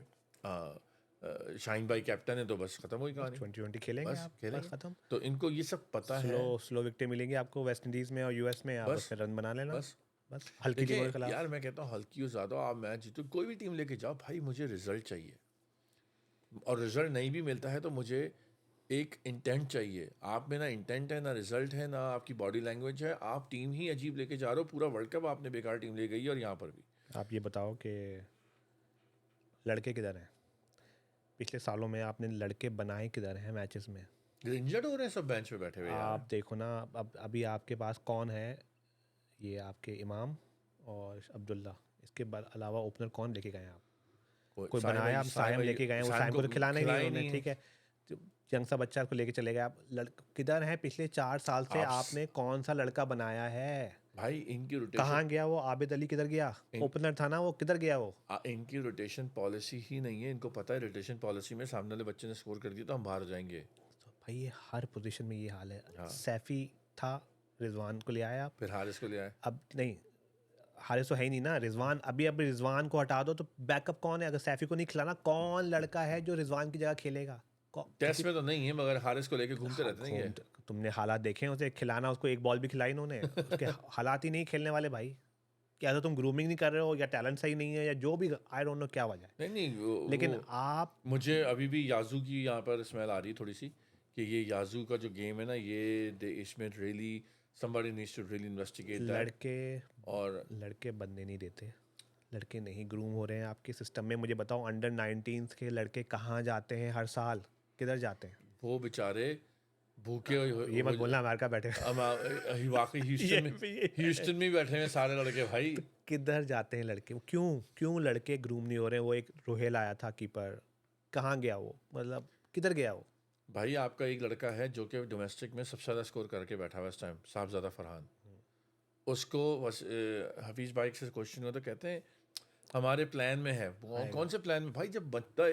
[SPEAKER 1] शाहीन भाई कैप्टन है तो बस ख़त्म हुई कहानी।
[SPEAKER 2] 2020 खेलेंगे
[SPEAKER 1] बस
[SPEAKER 2] आप, बस
[SPEAKER 1] खेलेंगे,
[SPEAKER 2] खत्म।
[SPEAKER 1] तो इनको ये सब पता है।
[SPEAKER 2] स्लो विकेट मिलेंगी आपको वेस्ट इंडीज़ में और US में, आप
[SPEAKER 1] बस
[SPEAKER 2] उसमें रन बना लेना।
[SPEAKER 1] बस
[SPEAKER 2] बस हल्की टीमों के
[SPEAKER 1] देखिए
[SPEAKER 2] खिलाफ।
[SPEAKER 1] यार, मैं कहता हूँ हल्की हो ज़्यादा आप मैच जीतो, कोई भी टीम लेके जाओ भाई, मुझे रिजल्ट चाहिए। और रिजल्ट नहीं भी मिलता है तो मुझे एक इंटेंट चाहिए। आप में ना इंटेंट है, ना रिजल्ट है, ना आपकी बॉडी लैंग्वेज है, आप टीम ही अजीब लेके जा रहे हो। पूरा वर्ल्ड कप आपने बेकार टीम ले गई है, और यहाँ पर भी।
[SPEAKER 2] आप ये बताओ कि लड़के किधर हैं? पिछले सालों में आपने लड़के बनाए किधर हैं मैचेस में?
[SPEAKER 1] इंजर्ड हो रहे हैं सब बेंच पे बैठे हुए यार।
[SPEAKER 2] आप देखो ना, अब अभी आपके पास कौन है? ये आपके इमाम और अब्दुल्ला, इसके अलावा ओपनर कौन लेके गए हैं आप? कोई बनाया? आप साइम लेके गए हैं, वो साइम को तो खिलाना ही नहीं उन्होंने, ठीक है। यंग सा बच्चा को लेके चले गए आप। किधर है पिछले 4 साल से? आपने कौन सा लड़का बनाया है?
[SPEAKER 1] भाई इनकी रोटेशन
[SPEAKER 2] कहाँ गया वो आबिद अली? किधर गया? ओपनर था ना वो, किधर गया वो?
[SPEAKER 1] इनकी रोटेशन पॉलिसी ही नहीं है। इनको पता है रोटेशन पॉलिसी में सामने वाले बच्चे ने स्कोर कर दिया तो हम बाहर हो जाएंगे।
[SPEAKER 2] तो भाई ये हर पोजीशन में ये हाल है। सैफी था, रिजवान को ले आया आप,
[SPEAKER 1] फिर हारिस को ले आए।
[SPEAKER 2] अब नहीं, हारिस तो है ही नहीं ना। रिजवान, अभी अब रिजवान को हटा दो तो बैकअप कौन है? अगर सैफी को नहीं खिलाना, कौन लड़का है जो रिजवान की जगह खेलेगा?
[SPEAKER 1] टेस्ट में तो नहीं है, मगर हारिस को लेके घूमते रहते हैं ये।
[SPEAKER 2] तुमने हालात देखे हैं उसे खिलाना? उसको एक बॉल भी खिलाई इन्होंने। उसके हालात ही नहीं खेलने वाले भाई। क्या तो तुम ग्रूमिंग नहीं कर रहे हो, या टैलेंट सही नहीं है, या जो भी, आई डोंट नो क्या वजह है।
[SPEAKER 1] नहीं,
[SPEAKER 2] लेकिन आप,
[SPEAKER 1] मुझे अभी भी याजू की यहाँ पर स्मेल आ रही है थोड़ी सी, कि ये याजू का जो गेम है ना, ये इसमें really somebody needs to really investigate that।
[SPEAKER 2] लड़के बनने नहीं देते, लड़के नहीं ग्रूम हो रहे हैं आपके सिस्टम में। मुझे बताओ, अंडर 19 के लड़के कहाँ जाते हैं हर साल? किधर जाते हैं
[SPEAKER 1] वो बेचारे भूखे
[SPEAKER 2] ये मत बोलना अमेरिका बैठे
[SPEAKER 1] वाकई ह्यूस्टन में बैठे हैं सारे लड़के भाई।
[SPEAKER 2] तो किधर जाते हैं लड़के? क्यों लड़के ग्रूम नहीं हो रहे? वो एक रोहेल आया था कीपर, कहाँ गया वो? मतलब किधर गया वो?
[SPEAKER 1] भाई आपका एक लड़का है जो कि डोमेस्टिक में सबसे ज़्यादा स्कोर करके बैठा हुआ इस टाइम, साहबजादा फरहान। उसको हफीज़ भाई से क्वेश्चन हुआ तो कहते हैं हमारे प्लान में है। कौन से प्लान में भाई? जब बंदा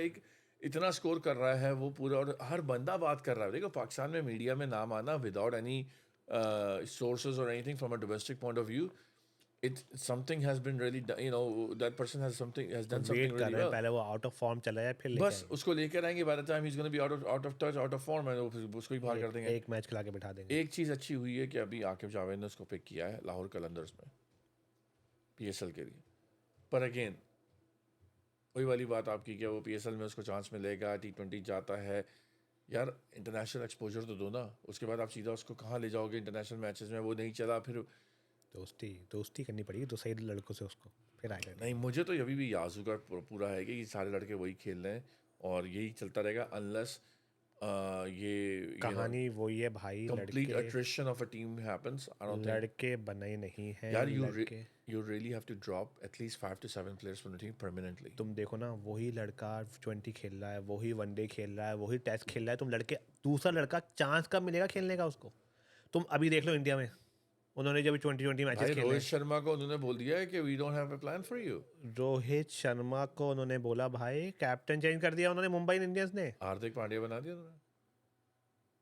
[SPEAKER 1] इतना स्कोर कर रहा है वो पूरा, और हर बंदा बात कर रहा है। देखो पाकिस्तान में मीडिया में नाम आना without any sources or anything from a domestic point of view, it something has been really that person has done
[SPEAKER 2] wait
[SPEAKER 1] something
[SPEAKER 2] कर
[SPEAKER 1] really
[SPEAKER 2] रहे हैं
[SPEAKER 1] well.
[SPEAKER 2] पहले वो आउट ऑफ फॉर्म चला जाए फिर लेके
[SPEAKER 1] बस उसको लेकर आएंगे, by the time he is gonna be out of touch, out of form, and उसको ही बाहर कर
[SPEAKER 2] आएंगे
[SPEAKER 1] देंगे।
[SPEAKER 2] एक मैच खिला के बिठा देंगे।
[SPEAKER 1] एक चीज़ अच्छी हुई है कि अभी आकिब जावेद ने उसको पिक किया है लाहौर कलंदर्स में PSL के लिए। पर अगेन वही वाली बात आपकी, क्या वो PSL में उसको चांस मिलेगा? T20 जाता है यार, इंटरनेशनल एक्सपोजर तो दो ना, उसके बाद आप सीधा उसको कहाँ ले जाओगे इंटरनेशनल मैचेस में? वो नहीं चला फिर।
[SPEAKER 2] दोस्ती करनी पड़ेगी तो सही लड़कों से उसको, फिर आएगा।
[SPEAKER 1] नहीं, मुझे तो अभी भी याजू का पूरा है कि ये सारे लड़के वही खेल रहे हैं और यही चलता रहेगा अनलेस ये
[SPEAKER 2] कहानी वही है भाई,
[SPEAKER 1] complete
[SPEAKER 2] लड़के
[SPEAKER 1] attrition of a team happens. I don't think.
[SPEAKER 2] लड़के बने नहीं हैं
[SPEAKER 1] यार
[SPEAKER 2] लड़के।
[SPEAKER 1] you really have to drop at least 5 to 7 players from the team permanently.
[SPEAKER 2] तुम देखो ना, वही लड़का 20 खेल रहा है, वही वनडे खेल रहा है, वही टेस्ट खेल रहा है, तुम लड़के दूसरा लड़का चांस कब मिलेगा खेलने का उसको? तुम अभी देख लो इंडिया में, उन्होंने जब 20 मैचेस खेले,
[SPEAKER 1] रोहित शर्मा को उन्होंने बोल दिया है कि we don't have a plan for you.
[SPEAKER 2] Rohit Sharma को उन्होंने बोला भाई, कैप्टन चेंज कर दिया उन्होंने मुंबई इंडियंस ने।
[SPEAKER 1] हार्दिक पांड्या बना दिया उन्होंने।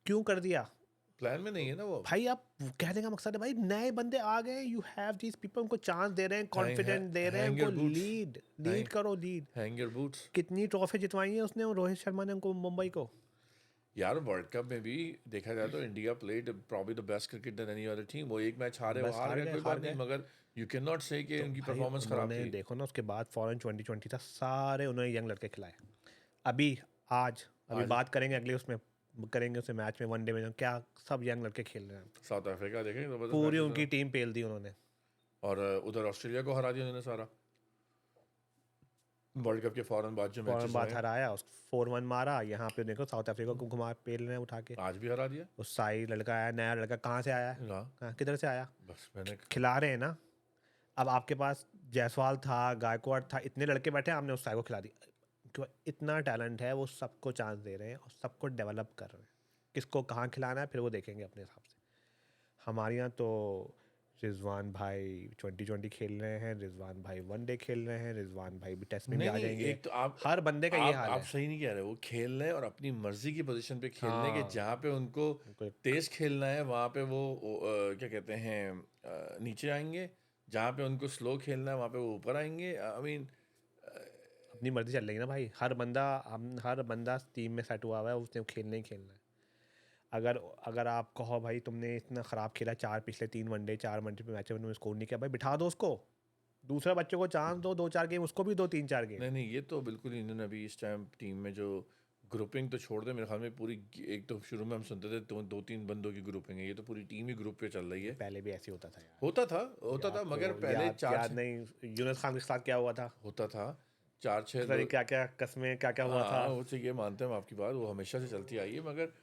[SPEAKER 2] क्यों कर दिया?
[SPEAKER 1] प्लान में नहीं है ना वो
[SPEAKER 2] भाई। आप कहने का मकसद है भाई, नए बंदे आ गए, यू हैव दीस पीपल, उनको चांस दे रहे हैं, कॉन्फिडेंस दे रहे हैं
[SPEAKER 1] hang your
[SPEAKER 2] उनको,
[SPEAKER 1] boots.
[SPEAKER 2] लीड करो, लीड।
[SPEAKER 1] Hang your boots.
[SPEAKER 2] कितनी ट्रॉफी जितवाई है उसने रोहित शर्मा ने उनको, मुंबई को।
[SPEAKER 1] यार वर्ल्ड कप में भी देखा जाए तो India played probably the best cricket than any other team. वो एक मैच हारे, वो
[SPEAKER 2] बस
[SPEAKER 1] हार गए, कोई बात नहीं,
[SPEAKER 2] गए।
[SPEAKER 1] मगर यू कैन नॉट से कि उनकी
[SPEAKER 2] भाई
[SPEAKER 1] परफॉर्मेंस खराब
[SPEAKER 2] उन्होंने
[SPEAKER 1] थी।
[SPEAKER 2] देखो ना, उसके बाद फॉरेन 2020 था, सारे उन्होंने यंग लड़के खिलाए। अभी अभी बात करेंगे अगले उसमें, करेंगे उसमें मैच में, वनडे में, क्या सब यंग लड़के खेल रहे हैं।
[SPEAKER 1] साउथ अफ्रीका देखें तो
[SPEAKER 2] पूरी उनकी टीम पेल दी उन्होंने,
[SPEAKER 1] और उधर ऑस्ट्रेलिया को हरा दिया उन्होंने सारा। वर्ल्ड कप के फौरन बाद जो मैचेस
[SPEAKER 2] बात हराया, 4-1 मारा। यहाँ पे देखो साउथ अफ्रीका को घुमा पेल रहे हैं उठा के।
[SPEAKER 1] आज भी हरा दिया।
[SPEAKER 2] उस साई लड़का आया, नया लड़का, कहाँ से आया है?
[SPEAKER 1] हाँ,
[SPEAKER 2] किधर से आया?
[SPEAKER 1] बस मैंने
[SPEAKER 2] खिला रहे हैं ना। अब आपके पास जायसवाल था, गायकवाड़ था, इतने लड़के बैठे, आपने उस साई को खिला दिया। इतना टैलेंट है, वो सबको चांस दे रहे हैं और सबको डेवलप कर रहे हैं। किसको कहाँ खिलाना है फिर वो देखेंगे अपने हिसाब से। हमारे यहाँ तो रिजवान भाई 2020 खेल रहे हैं, रिजवान भाई वनडे खेल रहे हैं, रिजवान भाई भी टेस्ट में भी आ जाएंगे।
[SPEAKER 1] एक तो आप
[SPEAKER 2] हर बंदे का ये हाल
[SPEAKER 1] आप
[SPEAKER 2] है।
[SPEAKER 1] सही नहीं कह रहे। वो खेल रहे हैं और अपनी मर्जी की पोजीशन पे खेलने के,
[SPEAKER 2] हाँ।
[SPEAKER 1] जहाँ पे उनको तेज खेलना है वहाँ पे वो क्या कहते हैं नीचे आएंगे, जहाँ पे उनको स्लो खेलना है वहाँ पे वो ऊपर आएंगे। आई मीन
[SPEAKER 2] अपनी मर्जी चल रही है ना भाई। हर बंदा टीम में सेट हुआ हुआ है, उसने खेलना ही खेलना है। अगर आप कहो भाई तुमने इतना ख़राब खेला, पिछले 3 वनडे 4 वनडे पे मैच में तुमने स्कोर नहीं किया, भाई बिठा दो उसको, दूसरे बच्चों को चांस दो, 2-4 गेम उसको भी दो, 3-4 गेम।
[SPEAKER 1] नहीं, ये तो बिल्कुल ही इन्होंने अभी इस टाइम टीम में जो ग्रुपिंग तो छोड़ दे, मेरे ख्याल में पूरी, एक तो शुरू में हम सुनते थे तो 2-3 बंदों की ग्रुपिंग है, ये तो पूरी टीम ही ग्रुप पे चल रही है।
[SPEAKER 2] पहले भी ऐसे होता था यार।
[SPEAKER 1] होता था मगर पहले
[SPEAKER 2] याद नहीं यूनुस खान के साथ क्या हुआ था?
[SPEAKER 1] होता था 4-6
[SPEAKER 2] क्या क्या कस्में क्या क्या हुआ था।
[SPEAKER 1] वो तो ये मानते हैं हम आपकी बात, वो हमेशा से चलती आई है। मगर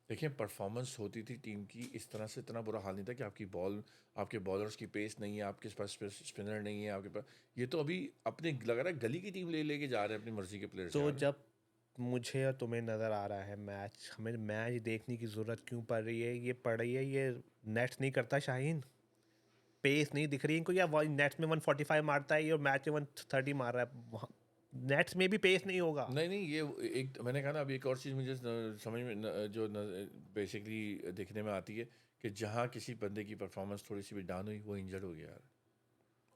[SPEAKER 1] देखिए परफॉर्मेंस होती थी टीम की, इस तरह से इतना बुरा हाल नहीं था कि आपके बॉलर्स की पेस नहीं है, आपके पास स्पिनर नहीं है आपके पास। ये तो अभी अपने लग रहा है गली की टीम लेके जा रहे हैं अपनी मर्जी के प्लेयर्स।
[SPEAKER 2] तो जब मुझे और तुम्हें नज़र आ रहा है मैच, हमें मैच देखने की ज़रूरत क्यों पड़ रही है? ये पड़ रही है, ये नेट्स नहीं करता शाहीन, पेस नहीं दिख रही इनको, या नेट्स में 145 मारता है ये और मैच में 130 मार रहा है, नेट्स में भी पेस नहीं होगा।
[SPEAKER 1] नहीं, ये एक मैंने कहा ना, अभी एक और चीज़ मुझे समझ में जो बेसिकली देखने में आती है कि जहाँ किसी बंदे की परफॉर्मेंस थोड़ी सी भी डाउन हुई, वो इंजर्ड हो गया यार।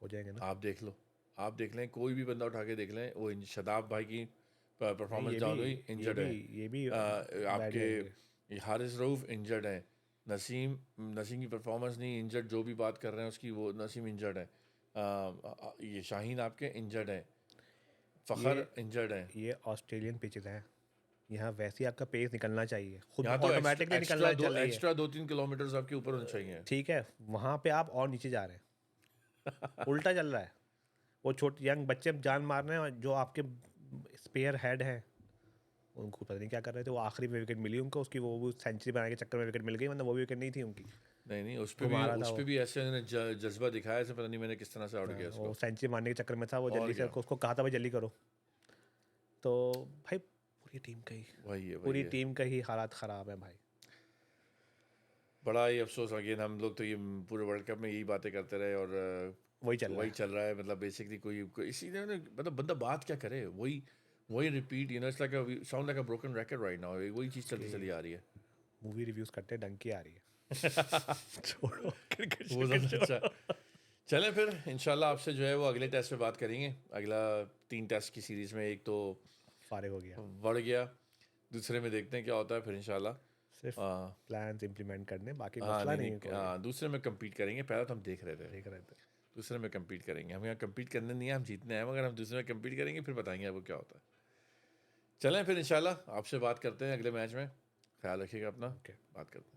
[SPEAKER 1] हो
[SPEAKER 2] जाएंगे ना।
[SPEAKER 1] आप देख लें, कोई भी बंदा उठा के देख लें, वो शादाब भाई की परफॉर्मेंस डाउन हुई, इंजर्ड है।
[SPEAKER 2] ये भी
[SPEAKER 1] आपके हारिस रऊफ इंजर्ड है, नसीम की परफॉर्मेंस नहीं, इंजर्ड। जो भी बात कर रहे हैं उसकी, वो नसीम इंजर्ड है। ये शाहीन आपके इंजर्ड है, फ़खर इंजर्ड है।
[SPEAKER 2] ये ऑस्ट्रेलियन पिचेस हैं, यहाँ वैसे ही आपका पेस निकलना चाहिए, खुद
[SPEAKER 1] यहाँ तो
[SPEAKER 2] ऑटोमेटिकली निकलना चाहिए।
[SPEAKER 1] एक्स्ट्रा 2-3 किलोमीटर आपके ऊपर होने चाहिए।
[SPEAKER 2] ठीक है, वहाँ पे आप और नीचे जा रहे हैं, उल्टा चल रहा है। वो छोटे यंग बच्चे जान मार रहे हैं, जो आपके स्पेयर हेड हैं उनको पता नहीं क्या कर रहे थे। वो आखिरी में विकेट मिली उनको, उसकी वो सेंचुरी बनाने के चक्कर में विकेट मिल गई, मतलब वो भी विकेट नहीं थी उनकी।
[SPEAKER 1] नहीं, उस पे भी ऐसे उन्होंने जज्बा दिखाया, ऐसे पता नहीं मैंने किस तरह से आउट किया उसको।
[SPEAKER 2] वो सेंचुरी मारने के चक्कर में था, वो जल्दी से उसको कहा था भाई जल्दी करो। तो भाई पूरी टीम का ही हालात ख़राब है भाई।
[SPEAKER 1] बड़ा ही अफसोस। अगेन हम लोग तो ये पूरे वर्ल्ड कप में यही बातें करते रहे और वही चल रहा है। मतलब बेसिकली कोई इसी ने मतलब बंदा बात क्या करे, वही repeat, you know, it's like sound like a broken record right now, वही चीज़ चलती चली आ रही है।
[SPEAKER 2] मूवी रिव्यूज करते हैं, डंकी आ रही है। छोड़ो क्रिकेट
[SPEAKER 1] वो
[SPEAKER 2] क्रिकेट
[SPEAKER 1] ज़्यादा अच्छा। चलें फिर इंशाल्लाह आपसे जो है वो अगले टेस्ट पे बात करेंगे। अगला 3 टेस्ट की सीरीज़ में एक तो
[SPEAKER 2] फारिग हो गया,
[SPEAKER 1] बढ़ गया, दूसरे में देखते हैं क्या होता है फिर इंशाल्लाह।
[SPEAKER 2] सिर्फ
[SPEAKER 1] हाँ
[SPEAKER 2] प्लान्स इम्प्लीमेंट करने, बाकी
[SPEAKER 1] हाँ,
[SPEAKER 2] मसला
[SPEAKER 1] नहीं
[SPEAKER 2] नहीं है
[SPEAKER 1] नहीं,
[SPEAKER 2] कोई।
[SPEAKER 1] हाँ दूसरे में कम्पीट करेंगे, पहला तो हम देख रहे थे,
[SPEAKER 2] देख रहे थे।
[SPEAKER 1] दूसरे में कम्पीट करेंगे। हम यहाँ कम्पीट करने नहीं है, हम जीतने हैं, मगर हम दूसरे में कम्पीट करेंगे, फिर बताएंगे आपको क्या होता है। चलें फिर इंशाल्लाह आपसे बात करते हैं अगले मैच में। ख्याल रखिएगा अपना,
[SPEAKER 2] ओके।
[SPEAKER 1] बात करते हैं।